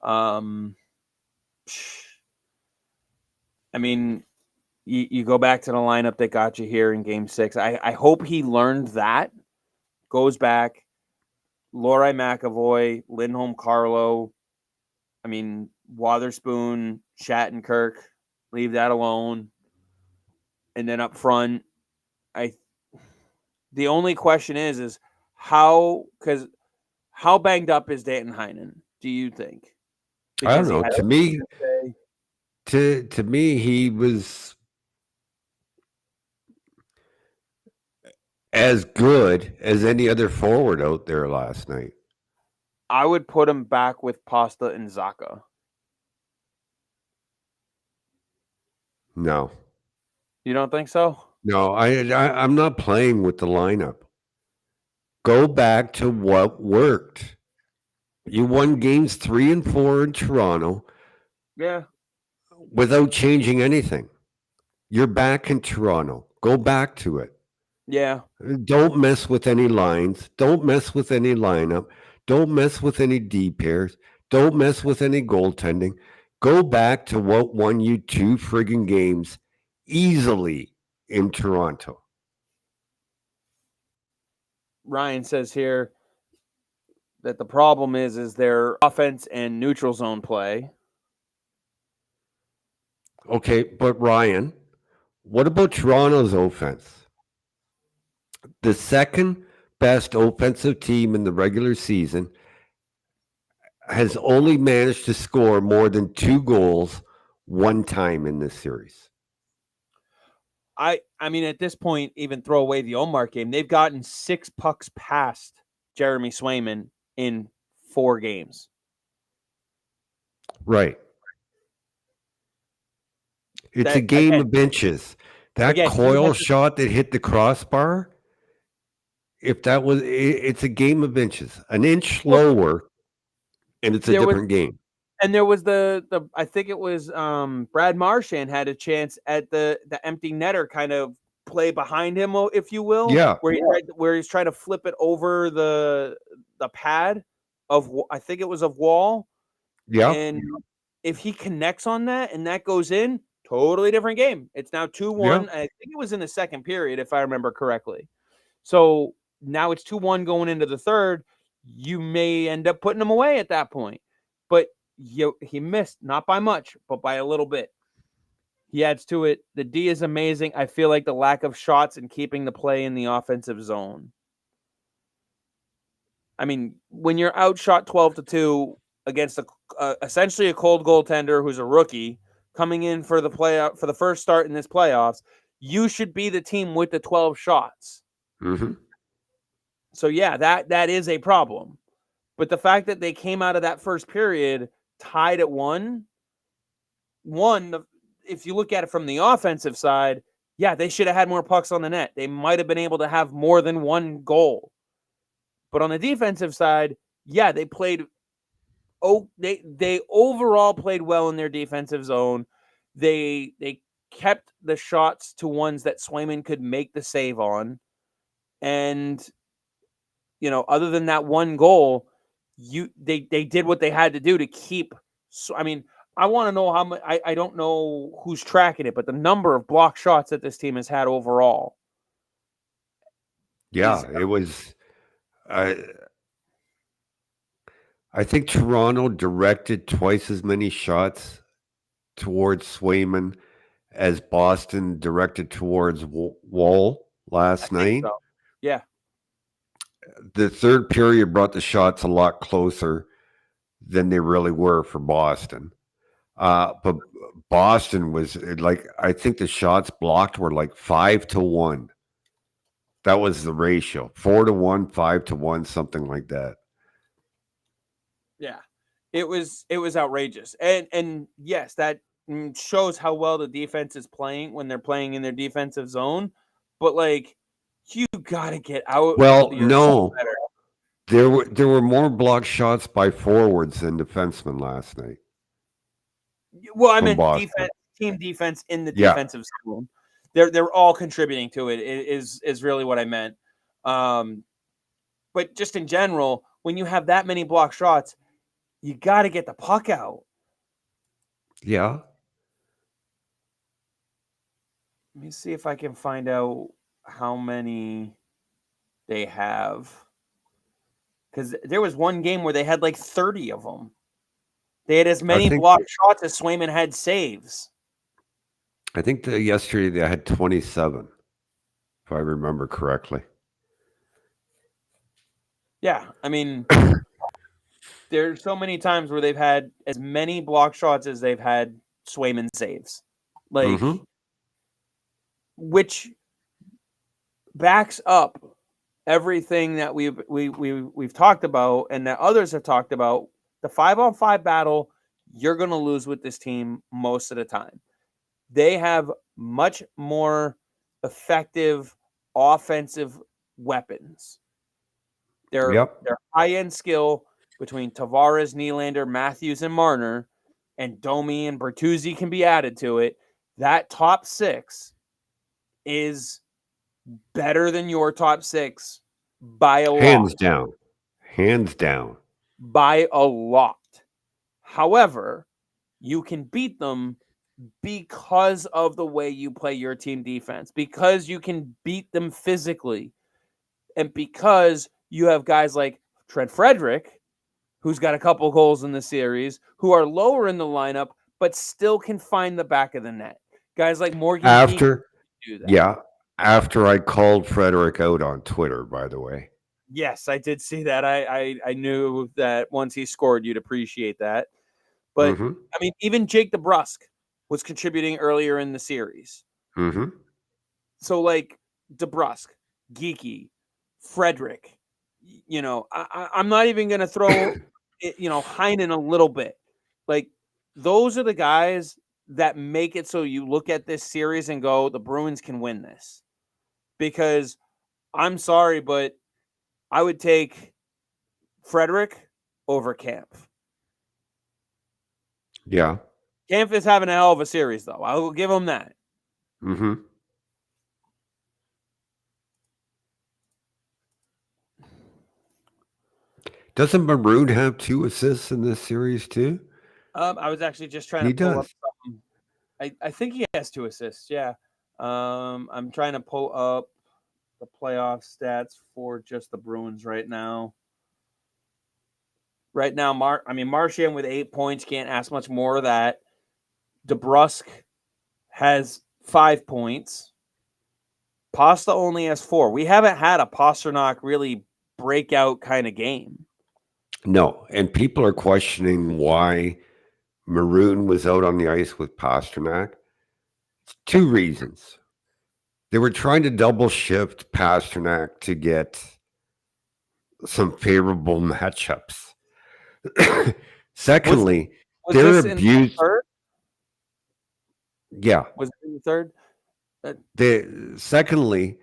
Um, I mean, you go back to the lineup that got you here in Game 6. I hope he learned that. Goes back, Laurie McAvoy, Lindholm, Carlo. I mean, Wotherspoon, Shattenkirk. Leave that alone. And then up front, the only question is how banged up is Danton Heinen? Do you think? I don't Because he know. had To me, he was as good as any other forward out there last night. I would put him back with Pasta and Zaka. No, You don't think so? no, I'm not playing with the lineup. Go back to what worked. You won games 3 and 4 in Toronto. Yeah. Without changing anything. You're back in Toronto. Go back to it. Yeah. Don't mess with any lines. Don't mess with any lineup. Don't mess with any D pairs. Don't mess with any goaltending. Go back to what won you 2 friggin' games easily in Toronto. Ryan says here that the problem is their offense and neutral zone play. Okay, but Ryan, what about Toronto's offense? The second best offensive team in the regular season has only managed to score more than 2 goals one time in this series. I mean, at this point, even throw away the Omar game, they've gotten 6 pucks past Jeremy Swayman in 4 games. Right. It's a game of inches. That coil shot that hit the crossbar, if that was, it's a game of inches. An inch lower, and it's a different game. And there was the I think it was Brad Marchand had a chance at the empty netter kind of play behind him, if you will. Yeah. Where he's trying to flip it over the pad of, I think it was of Wall. Yeah. And if he connects on that and that goes in, totally different game. It's now 2-1. I think it was in the second period, if I remember correctly. So now it's 2-1 going into the third. You may end up putting him away at that point. But he missed, not by much, but by a little bit. He adds to it. The D is amazing. I feel like the lack of shots and keeping the play in the offensive zone. I mean, when you're outshot 12-2 against essentially a cold goaltender who's a rookie coming in for the first start in this playoffs, you should be the team with the 12 shots. Mm-hmm. So yeah, that is a problem. But the fact that they came out of that first period tied at 1, if you look at it from the offensive side, yeah, they should have had more pucks on the net. They might have been able to have more than 1 goal. But on the defensive side, yeah, they played. They overall played well in their defensive zone. They kept the shots to ones that Swayman could make the save on, and other than that 1 goal, they did what they had to do to keep. So I mean, I want to know how much. I don't know who's tracking it, but the number of block shots that this team has had overall. Yeah, it was. I think Toronto directed twice as many shots towards Swayman as Boston directed towards Wall last night. So. Yeah. The third period brought the shots a lot closer than they really were for Boston. But Boston was like, I think the shots blocked were like 5-1. That was the ratio. 4-1, 5-1, something like that. Yeah. It was outrageous. And yes, that shows how well the defense is playing when they're playing in their defensive zone. But like, you gotta get out. Well, no. There were more blocked shots by forwards than defensemen last night. Well, I meant team defense in the defensive zone. they're all contributing to it. Is really what I meant. But just in general, when you have that many block shots, you got to get the puck out. Yeah. Let me see if I can find out how many they have. Because there was one game where they had like 30 of them. They had as I many think block shots as Swayman had saves. I think that yesterday they had 27, if I remember correctly. Yeah, I mean, there's so many times where they've had as many block shots as they've had Swayman saves. Like, Mm-hmm. which backs up everything that we've talked about and that others have talked about. The 5-on-5 battle, you're going to lose with this team most of the time. They have much more effective offensive weapons. Their Yep. high-end skill between Tavares, Nylander, Matthews, and Marner, and Domi and Bertuzzi can be added to it. That top six is better than your top six by a lot. Hands down. Hands down. By a lot. However, you can beat them because of the way you play your team defense, because you can beat them physically, and because you have guys like Trent Frederick, who's got a couple goals in the series, who are lower in the lineup, but still can find the back of the net. Guys like Morgan After, do that. yeah, after I called Frederick out on Twitter, by the way. Yes, I did see that. I knew that once he scored, you'd appreciate that. But, Mm-hmm. I mean, even Jake DeBrusk was contributing earlier in the series. Mm-hmm. So, like, DeBrusk, Geeky, Frederick, I'm not even going to throw, Heinen a little bit. Like, those are the guys that make it so you look at this series and go, the Bruins can win this. Because I'm sorry, but I would take Frederick over Kampf. Yeah. Kampf is having a hell of a series, though. I will give him that. Mm-hmm. Doesn't Maroon have 2 assists in this series too? I was actually just trying He to pull up does. something. I think he has 2 assists. Yeah. I'm trying to pull up the playoff stats for just the Bruins right now. Right now, Marchand with 8 points, can't ask much more of that. DeBrusk has 5 points. Pasta only has 4. We haven't had a Pasternak really breakout kind of game. No, and people are questioning why Maroon was out on the ice with Pasternak. 2 reasons. They were trying to double shift Pasternak to get some favorable matchups. Secondly, Was they're this in the abused. third? Yeah. Was it in the third? Secondly,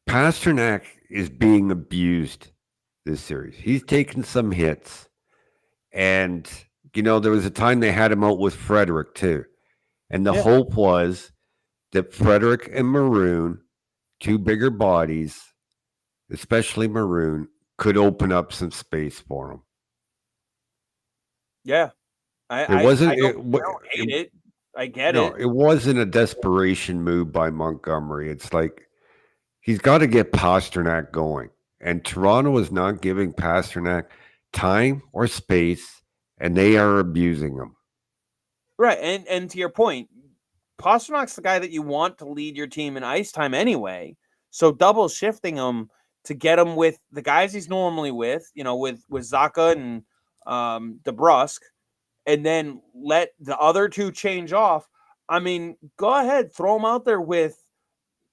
Pasternak is being abused this series. He's taken some hits. And, there was a time they had him out with Frederick too. And the hope was that Frederick and Maroon, 2 bigger bodies, especially Maroon, could open up some space for him. Yeah. It I wasn't. don't hate it. I get it. It wasn't a desperation move by Montgomery. It's like he's got to get Pasternak going, and Toronto is not giving Pasternak time or space, and they are abusing him. Right, and to your point, Pasternak's the guy that you want to lead your team in ice time anyway. So double shifting him to get him with the guys he's normally with, with Zacha and DeBrusk, and then let the other 2 change off. I mean, go ahead, throw him out there with,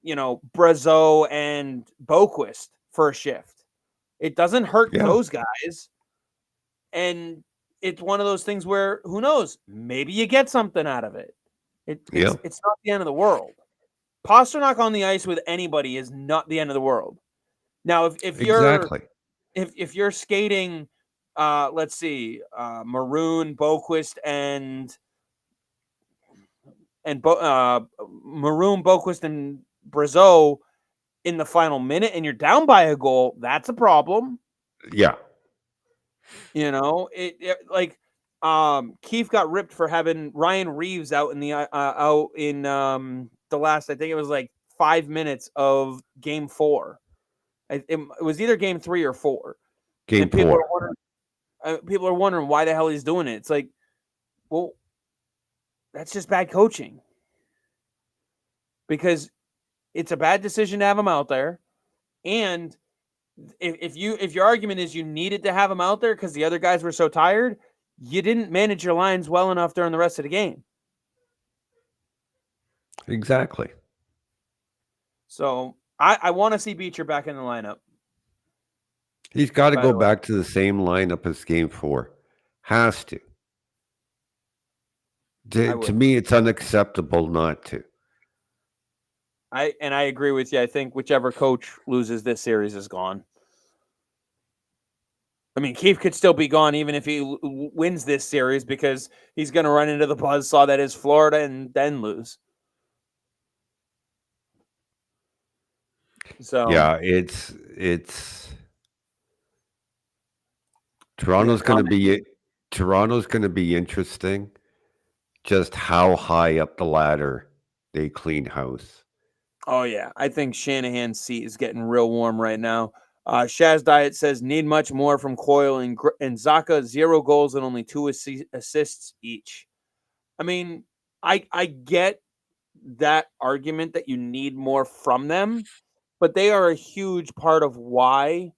Brazeau and Boquist for a shift. It doesn't hurt those guys. And it's one of those things where, who knows, maybe you get something out of it. It's not the end of the world. Pasternak on the ice with anybody is not the end of the world. Now, if you're skating, let's see, Maroon, Boquist, and and Maroon, Boquist, and Brazeau in the final minute, and you're down by a goal, that's a problem. Yeah. You know, Keefe got ripped for having Ryan Reeves out in the last, I think it was like 5 minutes of game 4. It was either game 3 or 4. Game And people 4. are wondering why the hell he's doing it. It's like, well, that's just bad coaching. Because it's a bad decision to have him out there. And if your argument is you needed to have him out there because the other guys were so tired, you didn't manage your lines well enough during the rest of the game. Exactly. So I want to see Beecher back in the lineup. He's got to go back to the same lineup as game 4. Has to. To me, it's unacceptable not to. I agree with you. I think whichever coach loses this series is gone. I mean, Keefe could still be gone even if he wins this series because he's going to run into the buzzsaw that is Florida and then lose. So yeah, it's Toronto's going to be interesting. Just how high up the ladder they clean house. Oh yeah, I think Shanahan's seat is getting real warm right now. Shaz Diet says need much more from Coyle and Zacha. 0 goals and only 2 assists each. I mean, I get that argument that you need more from them, but they are a huge part of why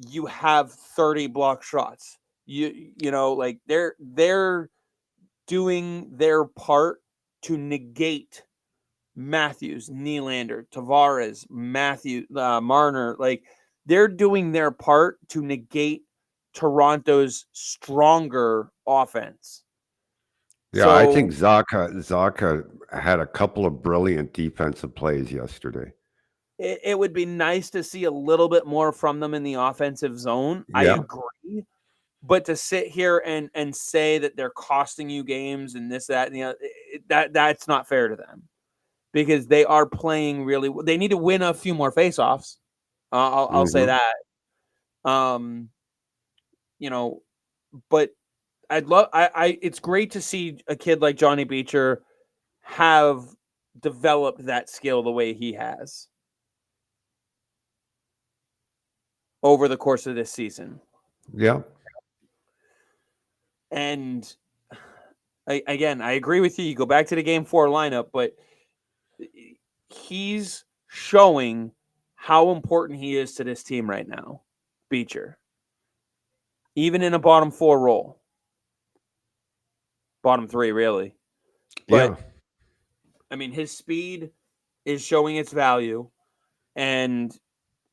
you have 30 block shots. You know, like they're doing their part to negate Matthews, Nylander, Tavares, Marner. Like they're doing their part to negate Toronto's stronger offense. Yeah, so, I think Zacha had a couple of brilliant defensive plays yesterday. It would be nice to see a little bit more from them in the offensive zone. Yeah. I agree. But to sit here and say that they're costing you games and this, that, and the other, that's not fair to them. Because they are playing really well. They need to win a few more faceoffs. I'll say that. You know, but I'd love. It's great to see a kid like Johnny Beecher have developed that skill the way he has over the course of this season. Yeah. And I agree with you. You go back to the game 4 lineup, but he's showing how important he is to this team right now, Beecher. Even in a bottom 4 role. Bottom 3, really. But, yeah. I mean, his speed is showing its value. And,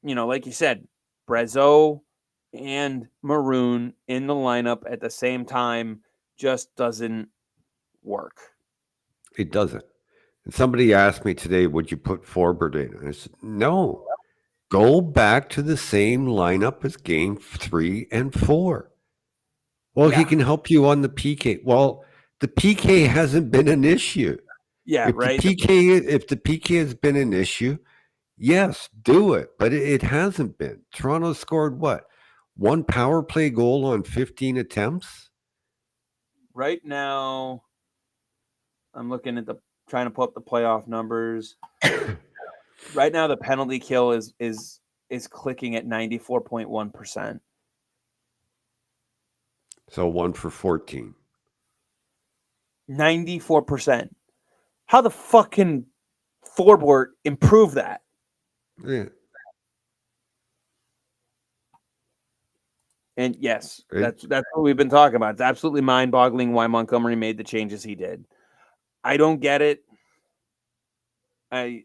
you know, like you said, Brazeau and Maroon in the lineup at the same time just doesn't work. It doesn't. And somebody asked me today, would you put Forbert in? And I said, no. Go back to the same lineup as game 3 and 4. Well, he can help you on the PK. Well, the PK hasn't been an issue. Yeah, right. If the PK has been an issue, yes, do it. But it hasn't been. Toronto scored what? 1 power play goal on 15 attempts? Right now, I'm looking at trying to pull up the playoff numbers. Right now, the penalty kill is clicking at 94.1%. So 1 for 14. 94%. How the fuck can Forbort improve that? Yeah. And yes, that's what we've been talking about. It's absolutely mind-boggling why Montgomery made the changes he did. I don't get it. I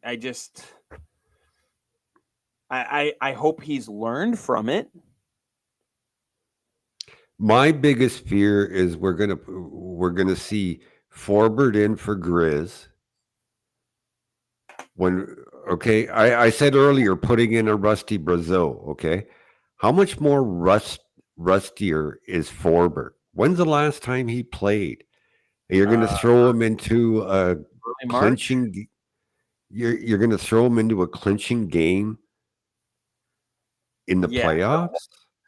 hope he's learned from it. My biggest fear is we're gonna see Forbert in for Grizz. I said earlier putting in a Rusty Brazeau. Okay, how much more rustier is Forbert? When's the last time he played? You're going to throw him into a early March. clinching. You're going to throw him into a clinching game in the Yeah. playoffs.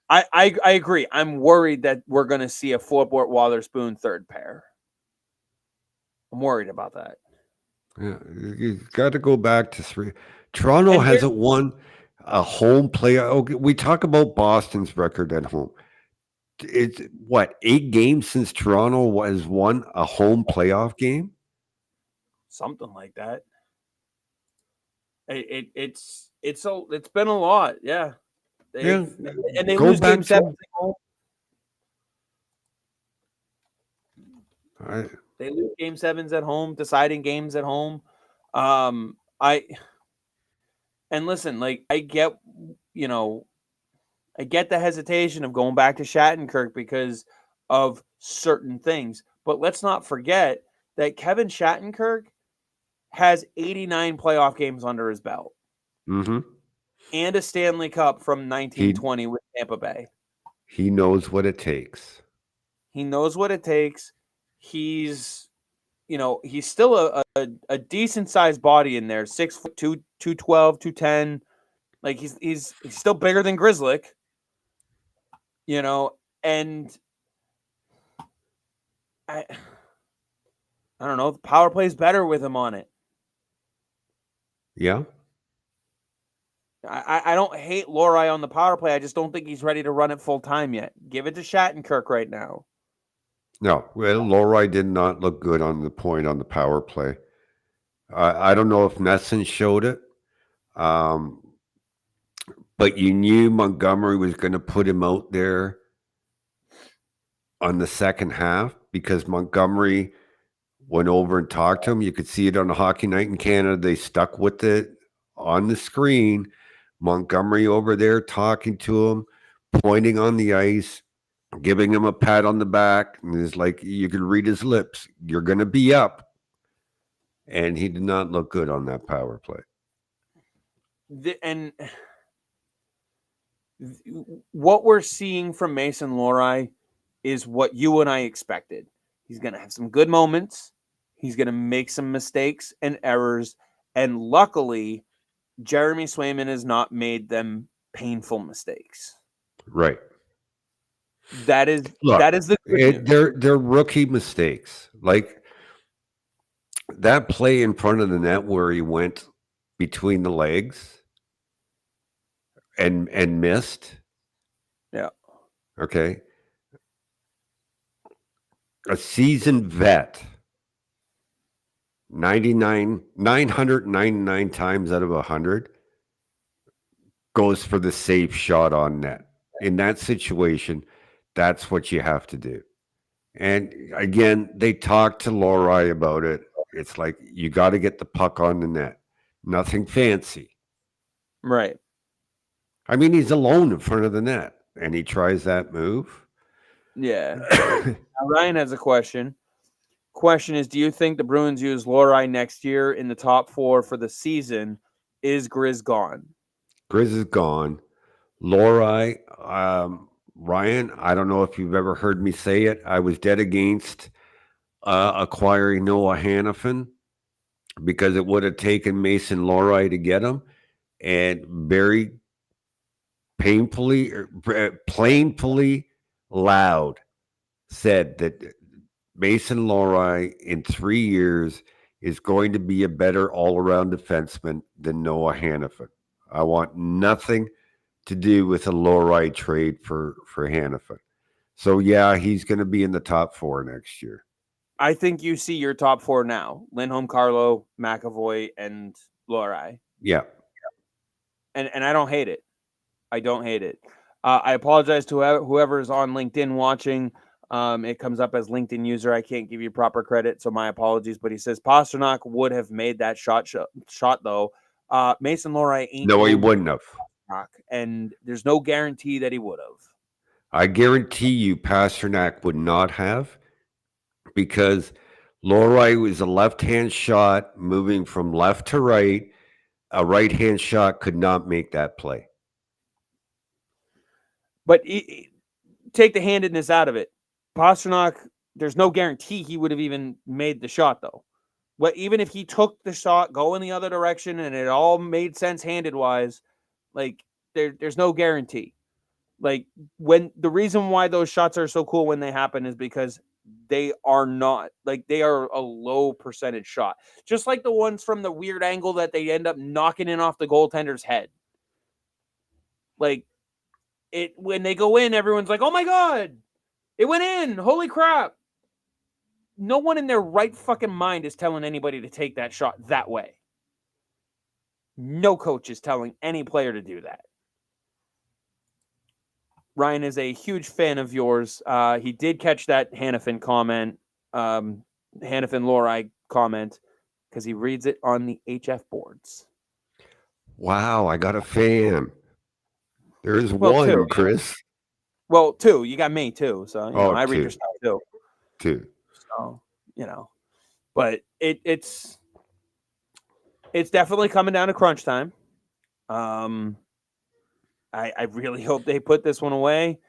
I agree. I'm worried that we're going to see a Forbort Watherspoon third pair. I'm worried about that. Yeah, you got to go back to three. Toronto And hasn't won a home playoff. Okay, we talk about Boston's record at home. It's what, 8 games since Toronto has won a home playoff game? something like that. It's been a lot. Yeah. Yeah. And they Go lose game back to 7 at home. I, They lose game 7s at home, deciding games at home. And listen, like I get the hesitation of going back to Shattenkirk because of certain things. But let's not forget that Kevin Shattenkirk has 89 playoff games under his belt mhm. and a Stanley Cup from He 1920 with Tampa Bay. he knows what it takes. He knows what it takes. He's he's still a decent sized body in there, 6'2", 212, 210. Like he's still bigger than Grizzlick, and I don't know. The power plays better with him on it. Yeah. I don't hate Lohrei on the power play. I just don't think he's ready to run it full time yet. Give it to Shattenkirk right now. No, well, Lowry did not look good on the point on the power play. I don't know if Nesson showed it, um, but you knew Montgomery was going to put him out there on the second half because Montgomery went over and talked to him. You could see it on the Hockey Night in Canada. They stuck with it on the screen. Montgomery over there talking to him, pointing on the ice, giving him a pat on the back. And it's like you could read his lips. You're going to be up. And he did not look good on that power play. What we're seeing from Mason Lohrei is what you and I expected. He's going to have some good moments. He's going to make some mistakes and errors. And luckily, Jeremy Swayman has not made them painful mistakes. Right. That is the good news. They're rookie mistakes. Like that play in front of the net where he went between the legs and missed. Yeah. Okay. A seasoned vet, 999 times out of 100 goes for the safe shot on net. In that situation, that's what you have to do. And again, they talked to Lohrei about it. It's like you got to get the puck on the net. Nothing fancy. Right. I mean, he's alone in front of the net, and he tries that move. Yeah. Now, Ryan has a question. Question is, do you think the Bruins use Lohrei next year in the top 4 for the season? Is Grizz gone? Grizz is gone. Lohrei, Ryan, I don't know if you've ever heard me say it. I was dead against acquiring Noah Hannafin because it would have taken Mason Lohrei to get him. And very plainly loud said that Mason Lohrei in 3 years is going to be a better all-around defenseman than Noah Hannafin. I want nothing to do with a Lohrei trade for Hannafin. So, yeah, he's going to be in the top 4 next year. I think you see your top 4 now. Lindholm, Carlo, McAvoy, and Lohrei. Yeah. And I don't hate it. I don't hate it. I apologize to whoever is on LinkedIn watching. It comes up as LinkedIn user. I can't give you proper credit, so my apologies. But he says Pastrnak would have made that shot though. Mason Lohrei ain't. No, he wouldn't have. And there's no guarantee that he would have. I guarantee you Pastrnak would not have, because Lohrei was a left-hand shot moving from left to right. A right-hand shot could not make that play. But take the handedness out of it. Pastrnak, there's no guarantee he would have even made the shot, though. even if he took the shot, go in the other direction, and it all made sense handed wise, like there's no guarantee. Like when the reason why those shots are so cool when they happen is because they are not like they are a low percentage shot, just like the ones from the weird angle that they end up knocking in off the goaltender's head. Like it when they go in, everyone's like, "Oh my god, it went in! Holy crap!" No one in their right fucking mind is telling anybody to take that shot that way. No coach is telling any player to do that. Ryan is a huge fan of yours. He did catch that Hannafin comment, Hannafin Lori comment, because he reads it on the HF boards. Wow, I got a fan. There's Well, one, two. Chris. Well, two. You got me too. So I read your Two. stuff too. Two. So but it's definitely coming down to crunch time. I really hope they put this one away,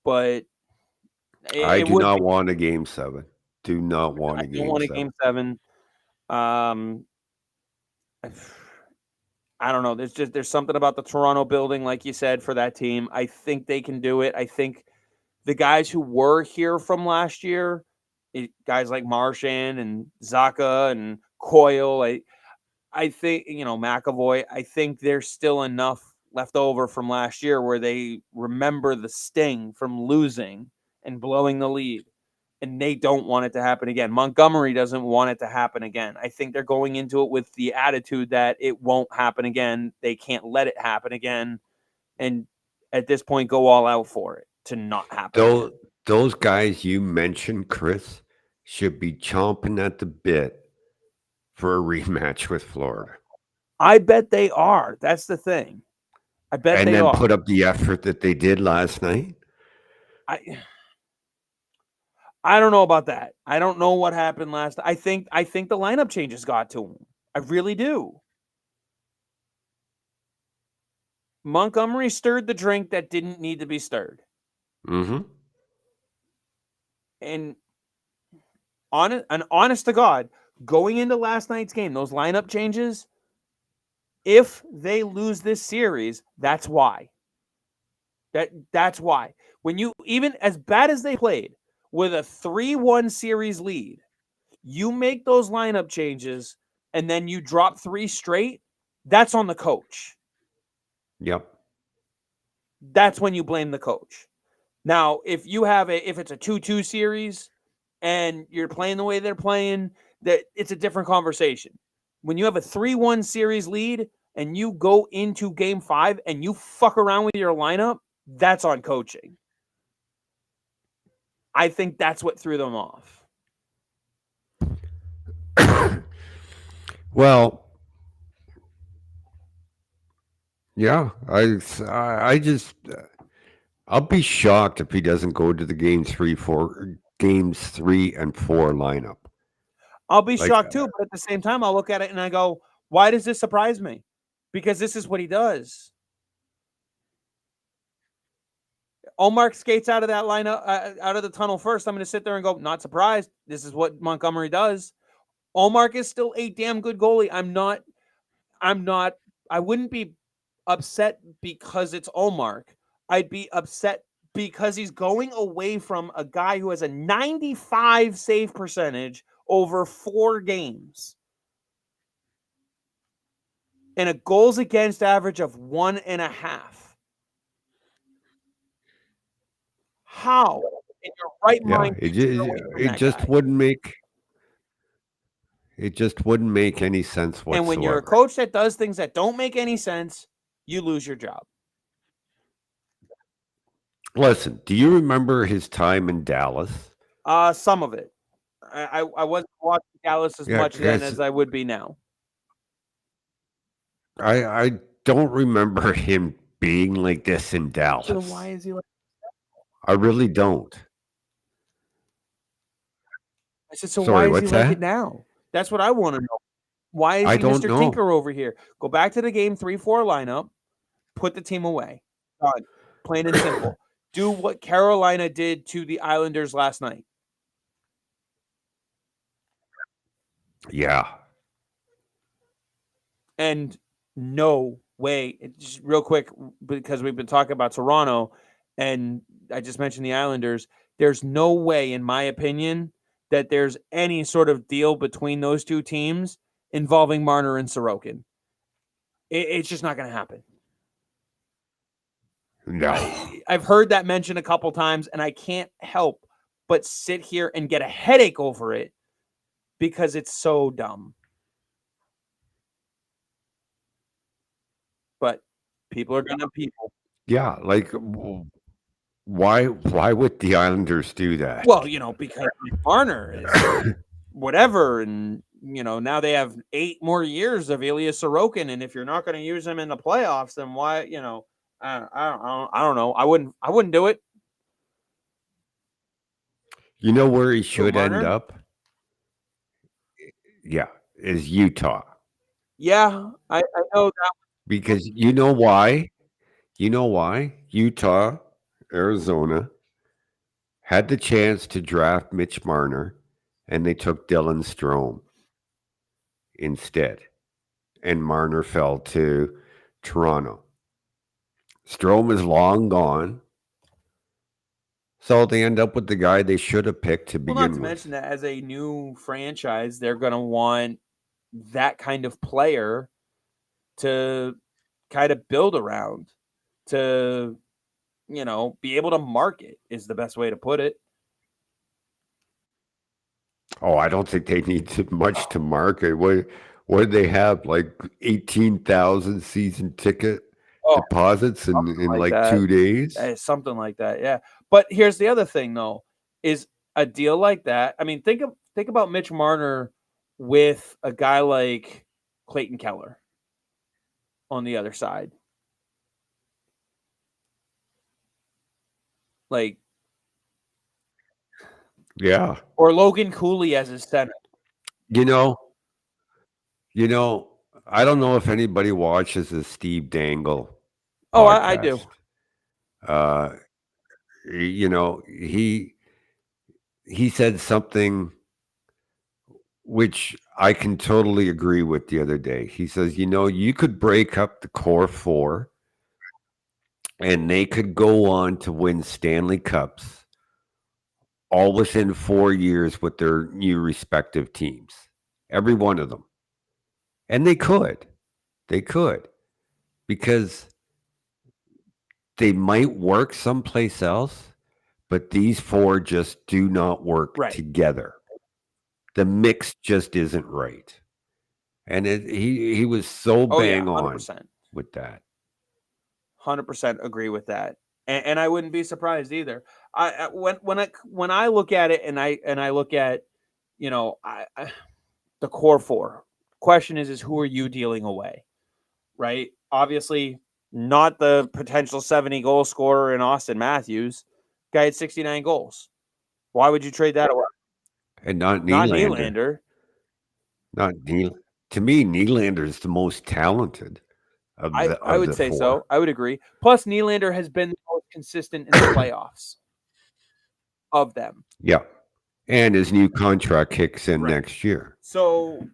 but I do would not want a game 7. Do not want a I don't game want a 7. game 7. I don't know. There's something about the Toronto building, like you said, for that team. I think they can do it. I think the guys who were here from last year, guys like Marchand and Zaka and Coyle, I think, McAvoy, I think there's still enough left over from last year where they remember the sting from losing and blowing the lead. And they don't want it to happen again. Montgomery doesn't want it to happen again. I think they're going into it with the attitude that it won't happen again. They can't let it happen again. And at this point, go all out for it to not happen again. Those guys you mentioned, Chris, should be chomping at the bit for a rematch with Florida. I bet they are. That's the thing. I bet and they then are. put up the effort that they did last night. I don't know about that. I don't know what happened last. I think the lineup changes got to him. I really do. Montgomery stirred the drink that didn't need to be stirred. Mm-hmm. And honest to God, going into last night's game, those lineup changes, if they lose this series, that's why. That's why. When you, even as bad as they played with a 3-1 series lead, you make those lineup changes and then you drop 3 straight, that's on the coach. Yep. That's when you blame the coach. Now, if it's a 2-2 series and you're playing the way they're playing, that it's a different conversation. When you have a 3-1 series lead and you go into game 5 and you fuck around with your lineup, that's on coaching. I think that's what threw them off. Well, yeah, I just I'll be shocked if he doesn't go to the games 3 and 4 lineup. I'll be shocked too, but at the same time, I'll look at it and I go, why does this surprise me? Because this is what he does. Omar skates out of that lineup, out of the tunnel first. I'm going to sit there and go, not surprised. This is what Montgomery does. Omar is still a damn good goalie. I wouldn't be upset because it's Omar. I'd be upset because he's going away from a guy who has a 95 save percentage over 4 games and a goals against average of 1.5. How in your right mind? It just wouldn't make any sense whatsoever. And when you're a coach that does things that don't make any sense, you lose your job. Listen, do you remember his time in Dallas? Some of it. I wasn't watching Dallas as much then as I would be now. I don't remember him being like this in Dallas. So why is he like that? I really don't. I said, so why is he like it now? That's what I want to know. Why is he Mr. Tinker over here? Go back to the game 3-4 lineup, put the team away. Done. Plain and simple. Do what Carolina did to the Islanders last night. Yeah. And no way, just real quick, because we've been talking about Toronto and I just mentioned the Islanders, there's no way, in my opinion, that there's any sort of deal between those two teams involving Marner and Sorokin. It's just not going to happen. No. I've heard that mentioned a couple times, and I can't help but sit here and get a headache over it because it's so dumb. But people are going to people. Yeah, like why would the Islanders do that? Well, because Marner is whatever, and now they have 8 more years of Ilya Sorokin, and if you're not going to use him in the playoffs, then why? I don't know. I wouldn't do it. You know where he should end Marner? up? Yeah, is Utah. Yeah, I know that. Because you know why? You know why? Utah, Arizona had the chance to draft Mitch Marner, and they took Dylan Strome instead. And Marner fell to Toronto. Strome is long gone. So they end up with the guy they should have picked to begin Well, not to with. mention that as a new franchise, they're going to want that kind of player to kind of build around, to be able to market is the best way to put it. Oh, I don't think they need much to market. What did they have? Like 18,000 season ticket deposits in like 2 days? Something like that, yeah. But here's the other thing, though, is a deal like that. I mean, think about Mitch Marner with a guy like Clayton Keller on the other side. Like, yeah. Or Logan Cooley as his center. You know, I don't know if anybody watches the Steve Dangle podcast. Oh, I do. He said something which I can totally agree with the other day. He says, you could break up the core 4 and they could go on to win Stanley Cups all within 4 years with their new respective teams. Every one of them. And they could. Because they might work someplace else, but these 4 just do not work together. The mix just isn't right. And he was so bang on with that. 100% agree with that. And I wouldn't be surprised either. When I look at it and I look at, the core 4, question is who are you dealing away? Right? Obviously, not the potential 70 goal scorer in Austin Matthews. Guy had 69 goals. Why would you trade that away? And not Nylander. To me, Nylander is the most talented of the I would say 4. so. I would agree. Plus, Nylander has been the most consistent in the playoffs of them. Yeah. And his new contract kicks in next year. So,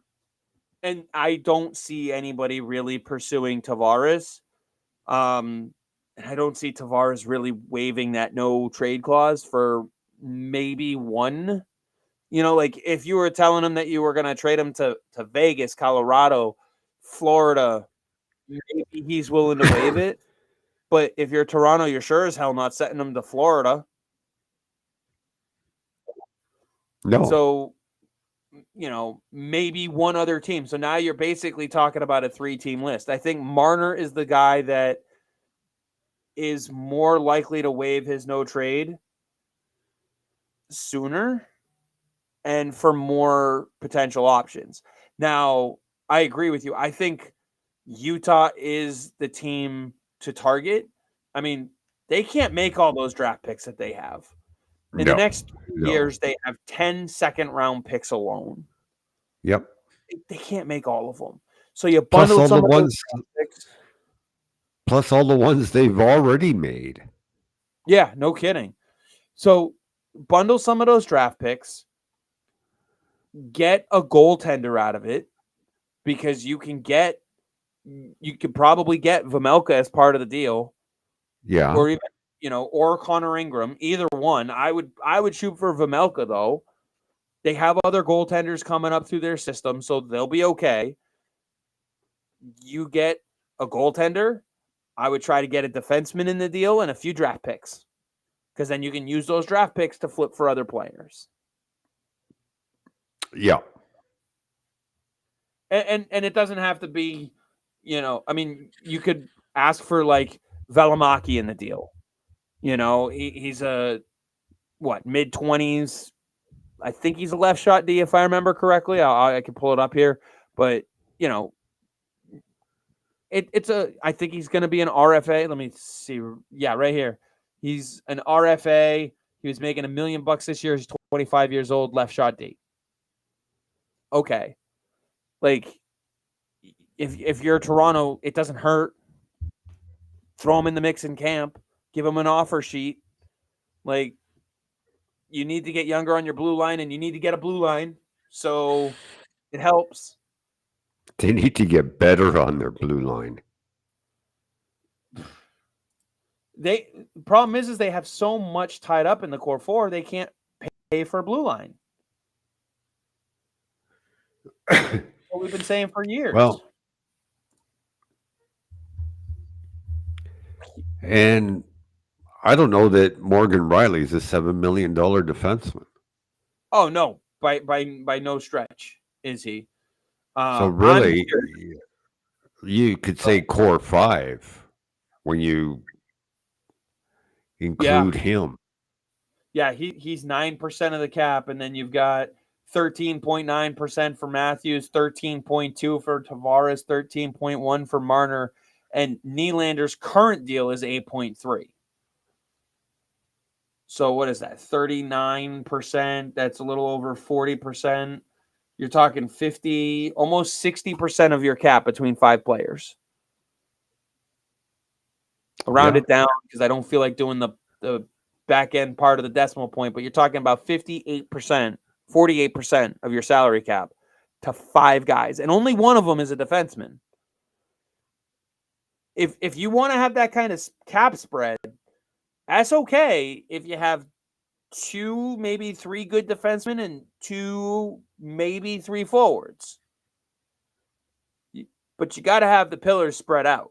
and I don't see anybody really pursuing Tavares. And I don't see Tavares really waiving that no trade clause for maybe one. Like if you were telling him that you were going to trade him to Vegas, Colorado, Florida, maybe he's willing to waive it. But if you're Toronto, you're sure as hell not setting him to Florida. No. So, maybe one other team. So now you're basically talking about a 3-team list. I think Marner is the guy that is more likely to waive his no trade sooner and for more potential options. Now, I agree with you. I think Utah is the team to target. I mean, they can't make all those draft picks that they have. In the next 2 years, they have 10 second-round picks alone. Yep. They can't make all of them. So you bundle some of those picks. Plus all the ones they've already made. Yeah, no kidding. So bundle some of those draft picks, get a goaltender out of it, because you could probably get Vamelka as part of the deal, Yeah. or even, or Connor Ingram, either one. I would shoot for Vamelka, though. They have other goaltenders coming up through their system, so they'll be okay. You get a goaltender. I would try to get a defenseman in the deal and a few draft picks, because then you can use those draft picks to flip for other players. Yeah. And it doesn't have to be, you could ask for like Valimaki in the deal. He's a mid-20s. I think he's a left shot D, if I remember correctly. I can pull it up here, but I think he's going to be an RFA. Let me see. Yeah, right here. He's an RFA. He was making $1 million this year. He's 25 years old, left shot D. Okay. Like, if you're Toronto, it doesn't hurt. Throw him in the mix in camp. Give him an offer sheet. Like, you need to get younger on your blue line, and you need to get a blue line. So it helps. They need to get better on their blue line. The problem is they have so much tied up in the core four, they can't pay for a blue line. What we've been saying for years. Well, and I don't know that Morgan Riley's a $7 million defenseman. Oh no, by no stretch is he. So really, you could say core five when you include him. Yeah, he's 9% of the cap, and then you've got 13.9% for Matthews, 13.2 for Tavares, 13.1 for Marner, and Nylander's current deal is 8.3. So what is that? 39%. That's a little over 40%. You're talking 50, almost 60% of your cap between 5 players. I'll round it down because I don't feel like doing the back end part of the decimal point, but you're talking about 58%, 48% of your salary cap to 5 guys, and only one of them is a defenseman. If you want to have that kind of cap spread, that's okay if you have 2, maybe 3 good defensemen and 2, maybe 3 forwards. But you got to have the pillars spread out.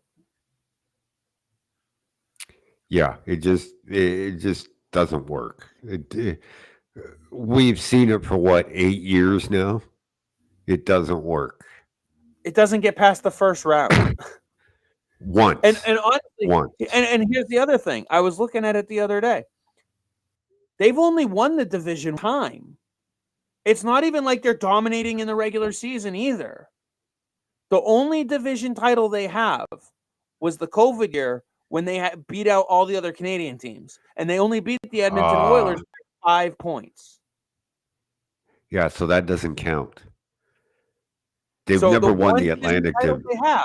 Yeah, it just doesn't work. We've seen it for 8 years now. It doesn't work. It doesn't get past the first round. Once. And honestly, once. And here's the other thing. I was looking at it the other day. They've only won the division time. It's not even like they're dominating in the regular season either. The only division title they have was the COVID year when they beat out all the other Canadian teams. And they only beat the Edmonton Oilers by 5 points. Yeah, so that doesn't count. They've never won the Atlantic division. They have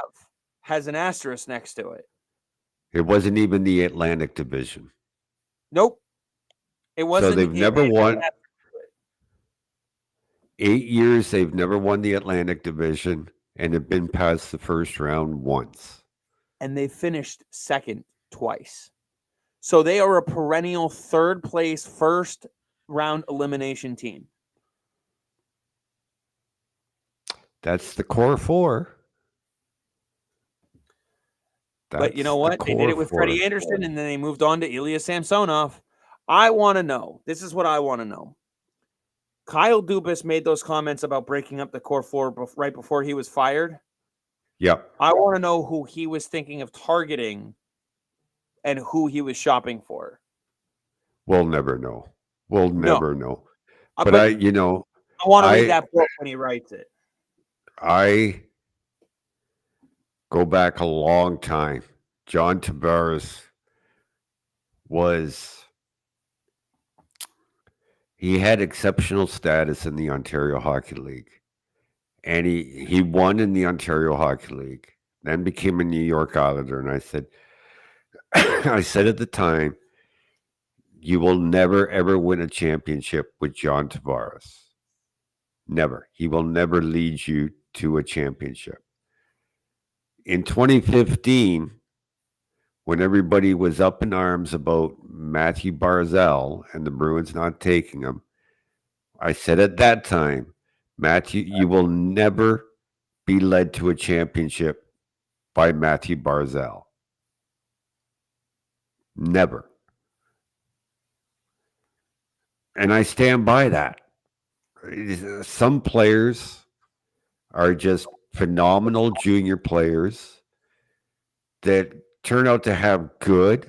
has an asterisk next to it. It wasn't even the Atlantic division. Nope. It wasn't. So they've never won. 8 years, they've never won the Atlantic division and have been past the first round once. And they finished second twice. So they are a perennial third place, first round elimination team. That's the core four. But you know what? They did it with Freddie Anderson, and then they moved on to Ilya Samsonov. I want to know. This is what I want to know. Kyle Dubas made those comments about breaking up the core four right before he was fired. Yep. I want to know who he was thinking of targeting and who he was shopping for. We'll never know. We'll never know. But I want to read that book when he writes it. I go back a long time. John Tavares he had exceptional status in the Ontario Hockey League. And he won in the Ontario Hockey League, then became a New York Islander. And I said at the time, you will never, ever win a championship with John Tavares. Never. He will never lead you to a championship. In 2015, when everybody was up in arms about Matthew Barzal and the Bruins not taking him, I said at that time, Matthew, you will never be led to a championship by Matthew Barzal. Never. And I stand by that. Some players are just phenomenal junior players that turn out to have good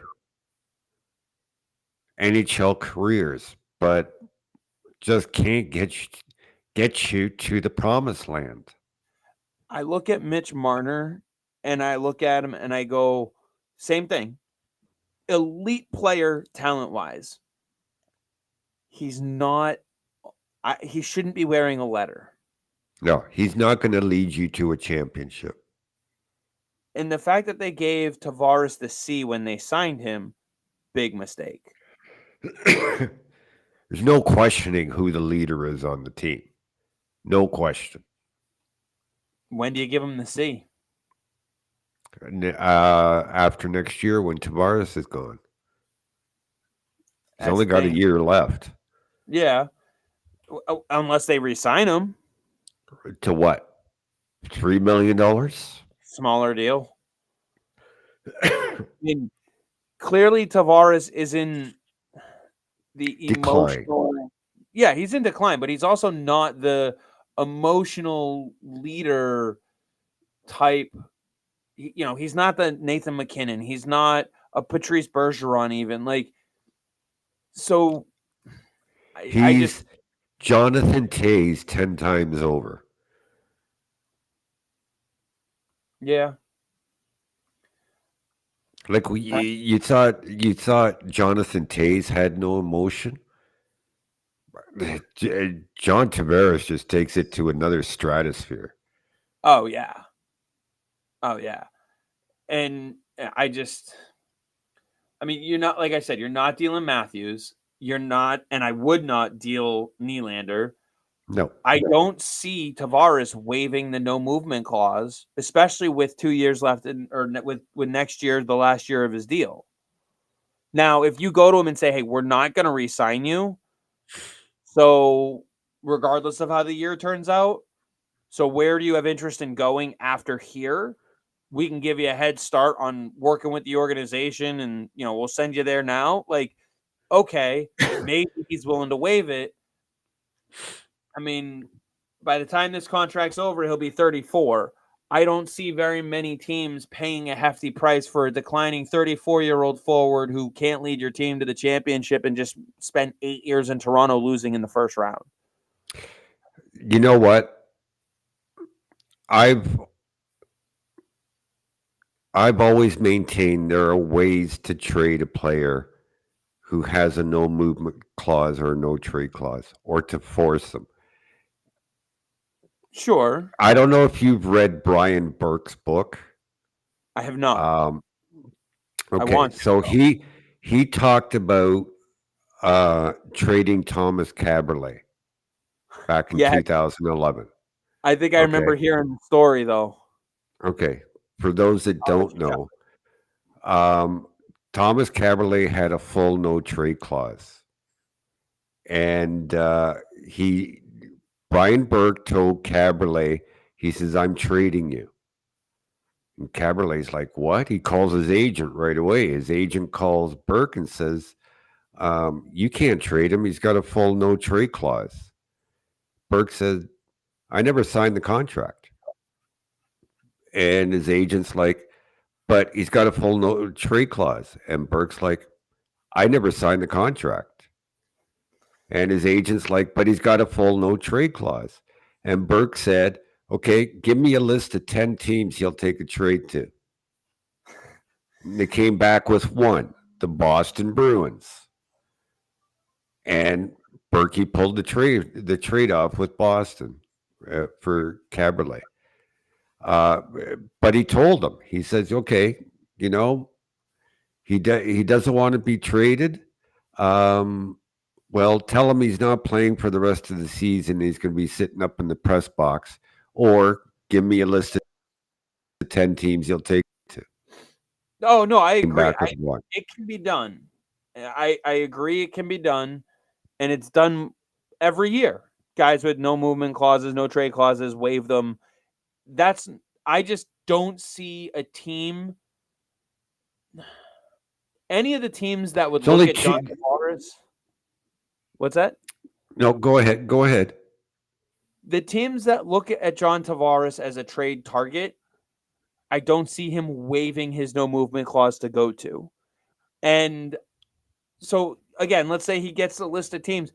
NHL careers, but just can't get you to the promised land. I look at Mitch Marner and I look at him and I go, same thing. Elite player talent wise. He's not, he shouldn't be wearing a letter. No, he's not going to lead you to a championship. And the fact that they gave Tavares the C when they signed him, big mistake. There's no questioning who the leader is on the team. No question. When do you give him the C? After next year when Tavares is gone. He's That's only got a thing. year left. Yeah. Unless they re-sign him. To what? $3 million? Smaller deal. I mean, clearly Tavares is in the Decline. emotional. Yeah, he's in decline, but he's also not the emotional leader type. He's not the Nathan McKinnon. He's not a Patrice Bergeron even. So I He's just Jonathan Taze 10 times over. yeah. Like you thought Jonathan Taze had no emotion. John Tavares just takes it to another stratosphere. Oh yeah. And you're not, like I said, you're not dealing Matthews. You're not, and I would not deal Nylander. No. I don't see Tavares waiving the no movement clause, especially with 2 years left with next year, the last year of his deal. Now, if you go to him and say, hey, we're not going to re-sign you, so regardless of how the year turns out, so where do you have interest in going after here? We can give you a head start on working with the organization and, we'll send you there now. Okay, maybe he's willing to waive it. I mean, by the time this contract's over, he'll be 34. I don't see very many teams paying a hefty price for a declining 34-year-old forward who can't lead your team to the championship and just spend 8 years in Toronto losing in the first round. You know what? I've always maintained there are ways to trade a player who has a no movement clause or a no trade clause, or to force them. Sure. I don't know if you've read Brian Burke's book. I have not. Okay, so he talked about trading Thomas Caberlet back in 2011. I think I remember hearing the story, though. Okay, for those that don't know, Thomas Caberlet had a full no trade clause, and Brian Burke told Caberlet, he says, "I'm trading you." And Caberlet's like, "What?" He calls his agent right away. His agent calls Burke and says, "You can't trade him. He's got a full no trade clause." Burke says, "I never signed the contract." And his agent's like, "But he's got a full no trade clause." And Burke's like, "I never signed the contract." And his agent's like, "But he's got a full no trade clause." And Burke said, "Okay, give me a list of 10 teams he'll take a trade to." And they came back with one, the Boston Bruins. And Berkey pulled the trade off with Boston for Caberlet. But he told them, he says, "Okay, he doesn't want to be traded. Well, tell him he's not playing for the rest of the season. He's going to be sitting up in the press box, or give me a list of 10 teams he'll take to Oh no, I came agree. back with one. It can be done. I agree it can be done, and it's done every year. Guys with no movement clauses, no trade clauses, waive them. That's I just don't see a team. Any of the teams that would It's look only at John two. Tavares. What's that? No, go ahead. Go ahead. The teams that look at John Tavares as a trade target, I don't see him waiving his no movement clause to go to. And so again, let's say he gets a list of teams.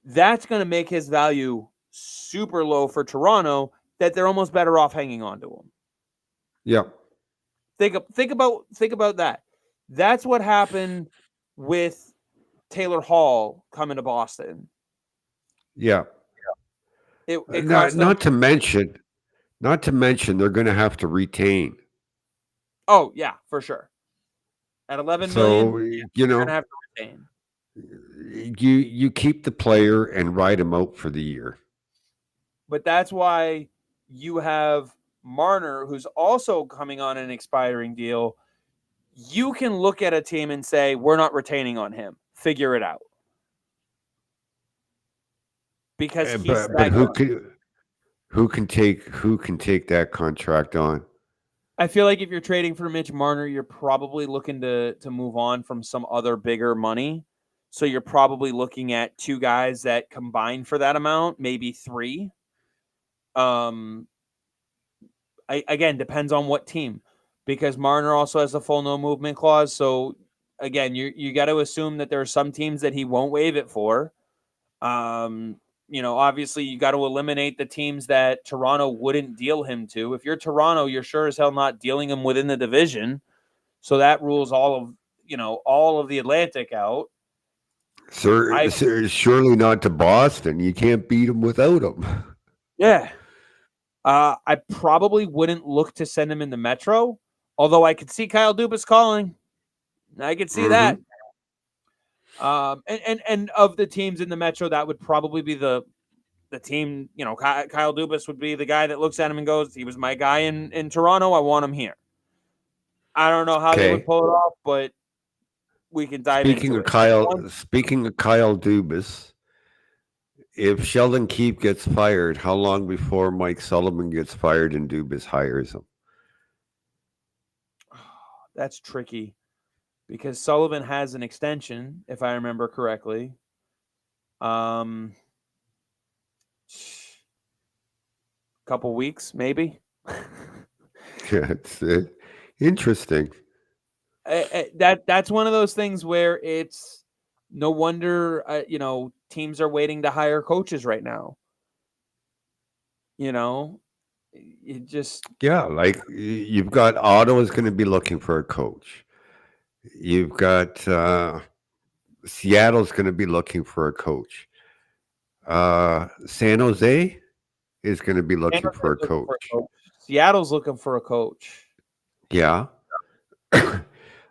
That's going to make his value super low for Toronto that they're almost better off hanging on to him. Yeah. Think about that. That's what happened with Taylor Hall coming to Boston. Yeah. It Not, cost them. not to mention, they're going to have to retain. Oh yeah, for sure. At 11 million, So yeah, you you're gonna know, have to retain. you keep the player and ride him out for the year. But that's why you have Marner, who's also coming on an expiring deal. You can look at a team and say, we're not retaining on him. Figure it out. Because he's But that good. who can take that contract on? I feel like if you're trading for Mitch Marner, you're probably looking to move on from some other bigger money. So you're probably looking at two guys that combine for that amount, maybe three. Again, depends on what team, because Marner also has a full no movement clause. So again, you got to assume that there are some teams that he won't waive it for. Obviously you got to eliminate the teams that Toronto wouldn't deal him to. If you're Toronto, you're sure as hell not dealing him within the division. So that rules all of the Atlantic out. Sir, surely not to Boston. You can't beat him without him. Yeah. I probably wouldn't look to send him in the Metro, although I could see Kyle Dubas calling. I could see that. And of the teams in the Metro, that would probably be the team. Kyle Dubas would be the guy that looks at him and goes, "He was my guy in Toronto. I want him here." I don't know how they would Okay. pull it off, but we can dive into it. Speaking of Kyle Dubas, if Sheldon Keefe gets fired, how long before Mike Sullivan gets fired and Dubas hires him? That's tricky because Sullivan has an extension, if I remember correctly. Couple weeks, maybe. Yeah, it's interesting. That's one of those things where it's no wonder teams are waiting to hire coaches right now. It just Yeah, like you've got Ottawa's going to be looking for a coach. You've got Seattle's going to be looking for a coach. San Jose is going to be looking for a coach. Seattle's looking for a coach. Yeah.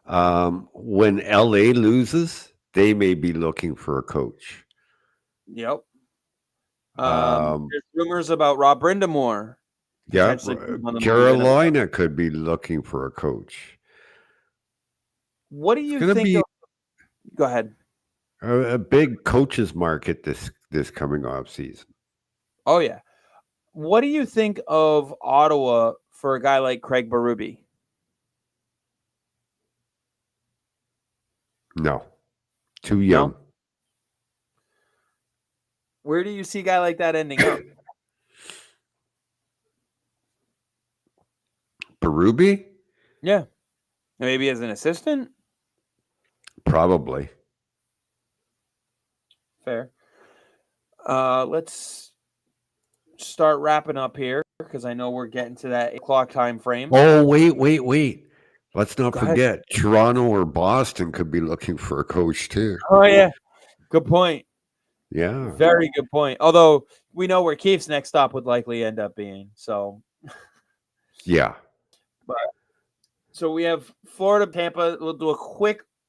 When LA loses, they may be looking for a coach. Yep. There's rumors about Rob Brindamore. Yeah, Carolina could be looking for a coach. What do you think? Go ahead. A big coaches market this coming off season. Oh yeah. What do you think of Ottawa for a guy like Craig Berube? No, too young. No? Where do you see a guy like that ending up? Berube? Yeah. Maybe as an assistant? Probably. Fair. Let's start wrapping up here because I know we're getting to that 8 o'clock time frame. Oh, wait. Let's not forget Toronto or Boston could be looking for a coach too. Oh, yeah. Good point. Yeah. Very good point. Although we know where Keefe's next stop would likely end up being. So, yeah. So we have Florida, Tampa. We'll do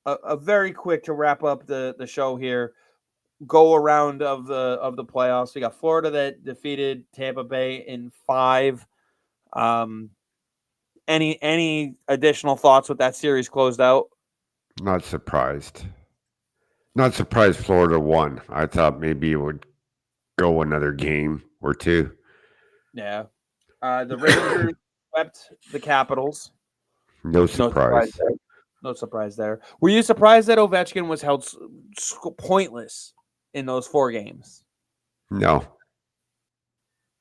a very quick to wrap up the show here. go around of the playoffs. We got Florida that defeated Tampa Bay in 5. Any additional thoughts with that series closed out? Not surprised. Not surprised Florida won. I thought maybe it would go another game or two. Yeah. The Rangers swept the Capitals. No surprise. No surprise there. Were you surprised that Ovechkin was held pointless in those 4 games? No.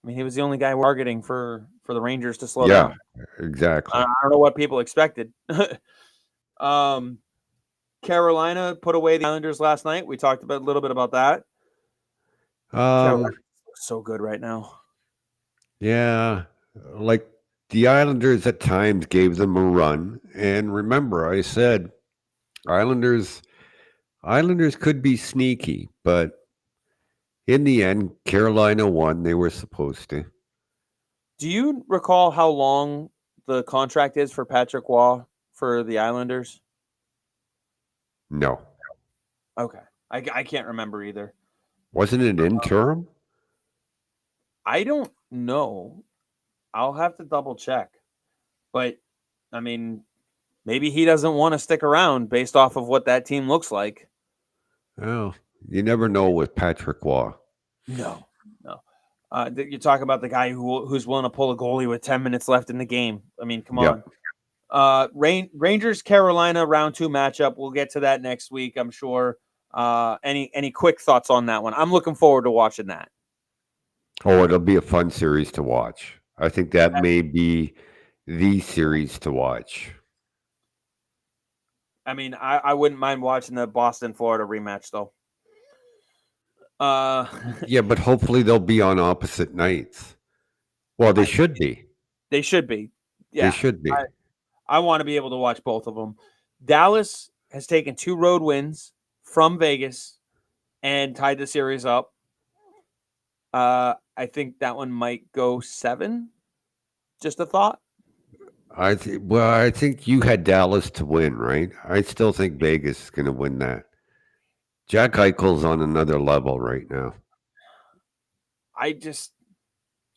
I mean, he was the only guy targeting for the Rangers to slow down. Exactly. I don't know what people expected. Carolina put away the Islanders last night. We talked a little bit about that. Carolina looks so good right now. Yeah, like the Islanders at times gave them a run. And remember, I said Islanders could be sneaky, but in the end, Carolina won. They were supposed to. Do you recall how long the contract is for Patrick Waugh for the Islanders? No. Okay. I can't remember either. Wasn't it interim? I don't know. I'll have to double check. But, I mean, maybe he doesn't want to stick around based off of what that team looks like. Oh, you never know with Patrick Waugh. No. You talk about the guy who's willing to pull a goalie with 10 minutes left in the game. I mean, come on. Rangers Carolina round 2 matchup. We'll get to that next week, I'm sure. Any quick thoughts on that one? I'm looking forward to watching that. Oh, it'll be a fun series to watch. I think that may be the series to watch. I mean, I wouldn't mind watching the Boston Florida rematch though. Yeah, but hopefully they'll be on opposite nights. Well, they should be. They should be. Yeah, they should be. I want to be able to watch both of them. Dallas has taken 2 road wins from Vegas and tied the series up. I think that one might go 7. Just a thought. I think you had Dallas to win, right? I still think Vegas is going to win that. Jack Eichel's on another level right now.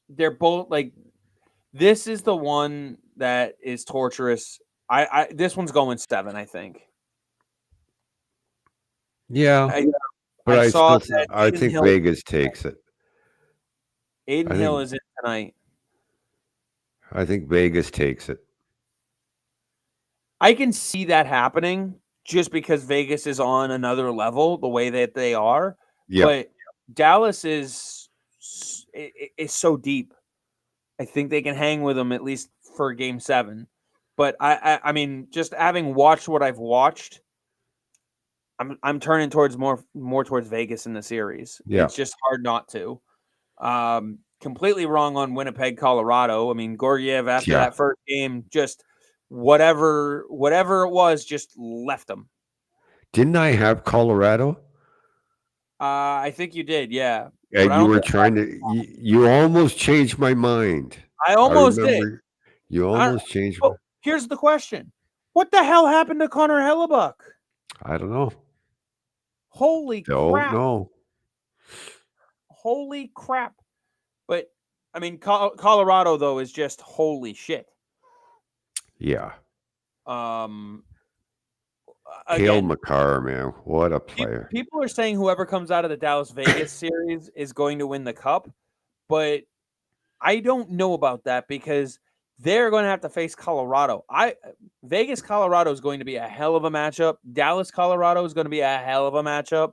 They're both like, this is the one that is torturous. This one's going 7, I think. Yeah, I think Hill, Vegas takes it. Aiden Hill is in tonight. I think Vegas takes it. I can see that happening just because Vegas is on another level the way that they are. Yeah. But Dallas is so deep. I think they can hang with them at least for game 7. But I mean, just having watched what I've watched, I'm turning towards more towards Vegas in the series. Yeah. It's just hard not to. Completely wrong on Winnipeg, Colorado. I mean, Gorgiev after that first game, just whatever it was, just left them. Didn't I have Colorado? I think you did, yeah. And you were trying to. You almost changed my mind. I almost did. You almost changed. Here's the question: what the hell happened to Connor Hellebuck? I don't know. Holy crap! Don't know. Holy crap! But I mean, Colorado though is just holy shit. Yeah. Again, Cale Makar, man, what a player! People are saying whoever comes out of the Dallas Vegas series is going to win the cup, but I don't know about that because they're going to have to face Colorado. Vegas Colorado is going to be a hell of a matchup. Dallas Colorado is going to be a hell of a matchup.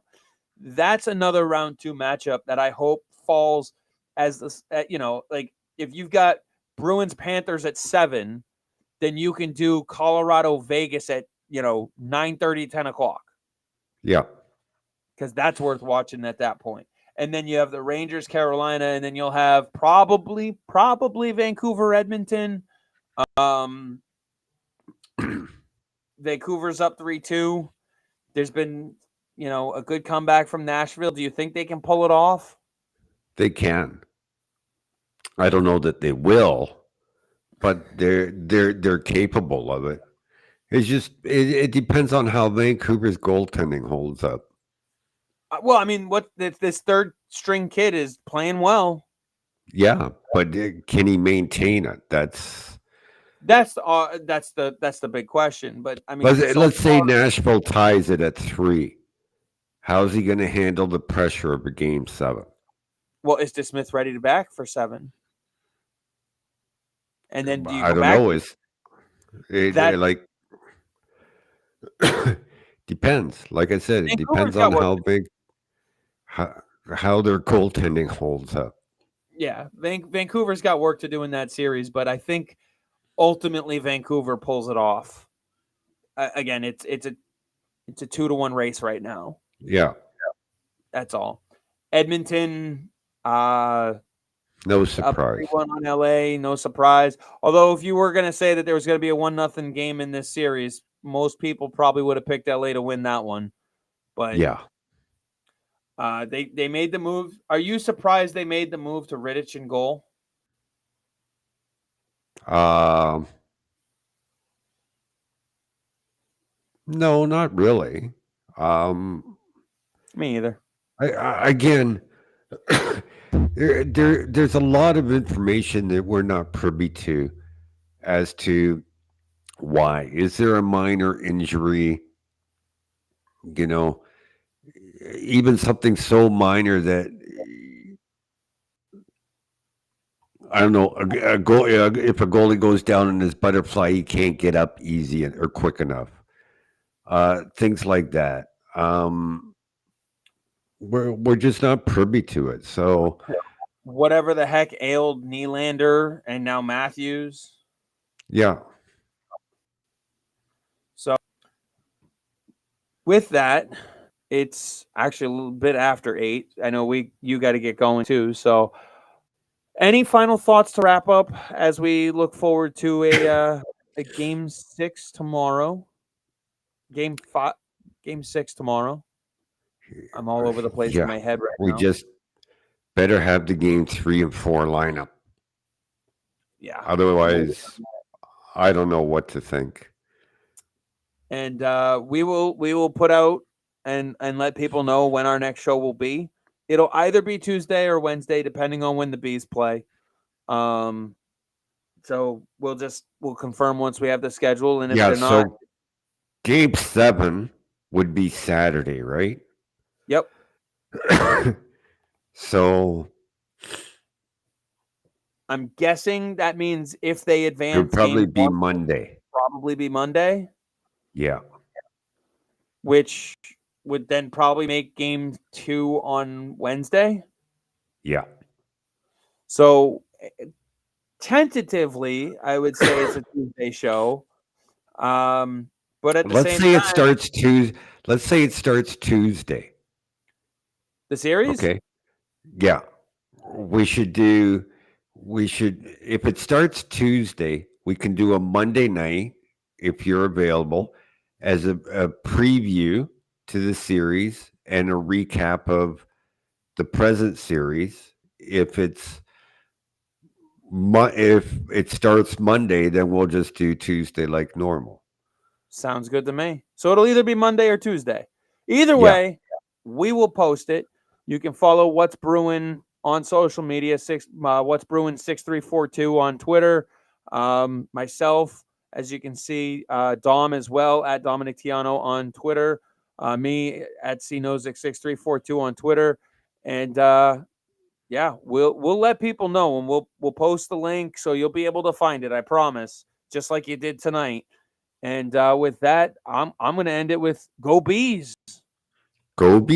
That's another round 2 matchup that I hope falls as this. Like if you've got Bruins Panthers at 7, then you can do Colorado Vegas at 9:30, 10 o'clock. Yeah. Because that's worth watching at that point. And then you have the Rangers, Carolina, and then you'll have probably Vancouver, Edmonton. Vancouver's up 3-2. There's been, a good comeback from Nashville. Do you think they can pull it off? They can. I don't know that they will, but they're capable of it. It's just it depends on how Vancouver's goaltending holds up. Well, I mean, what this third string kid is playing well. Yeah, but can he maintain it? That's the big question. But I mean, Let's say Nashville ties it at 3. How's he going to handle the pressure of a game 7? well, is DeSmith ready to back for 7? And then do you I go don't back? know. That Like depends. Like I said, it Vancouver's depends got on work. how their goaltending holds up. Yeah, Vancouver's got work to do in that series, but I think ultimately Vancouver pulls it off. Again, it's a 2-1 race right now. Yeah, That's all. Edmonton, no up surprise. 3-1 on LA, no surprise. Although if you were going to say that there was going to be a 1-0 game in this series, most people probably would have picked LA to win that one. But Yeah. they made the move. Are you surprised they made the move to Rittich in goal? No, not really. Me either. Again, there's a lot of information that we're not privy to as to why. Is there a minor injury? You know, even something so minor that I don't know. If a goalie goes down in his butterfly, he can't get up easy or quick enough. Things like that. We're just not privy to it. So Whatever the heck ailed Nylander and now Matthews. yeah. So with that, it's actually a little bit after 8. I know you got to get going too. So any final thoughts to wrap up as we look forward to a game 6 tomorrow? Game 6 tomorrow. I'm all over the place in Yeah. my head right We now. just better have the game 3 and 4 lineup. Yeah. Otherwise, I don't know what to think. And we will put out and let people know when our next show will be. It'll either be Tuesday or Wednesday, depending on when the Bees play. So we'll confirm once we have the schedule, and if they're not, So game 7 would be Saturday, right? yep. So I'm guessing that means if they it advance, would probably game be 1 Monday. probably be Monday, Yeah. which would then probably make game 2 on Wednesday. Yeah. So tentatively, I would say it's a Tuesday show. But at the same time, let's say it starts Tuesday. the series, Okay. Yeah. We should if it starts Tuesday, we can do a Monday night if you're available as a preview to the series and a recap of the present series. If it starts Monday, then we'll just do Tuesday like normal. sounds good to me. So it'll either be Monday or Tuesday. Either Yeah. way, we will post it. You can follow What's Bruin on social media. What's Bruin 6342 on Twitter. Myself, as you can see, Dom as well at Dominic Tiano on Twitter. Me at cnozic6342 on Twitter, and yeah, we'll let people know, and we'll post the link so you'll be able to find it. I promise, just like you did tonight. And with that, I'm going to end it with go Bees. Go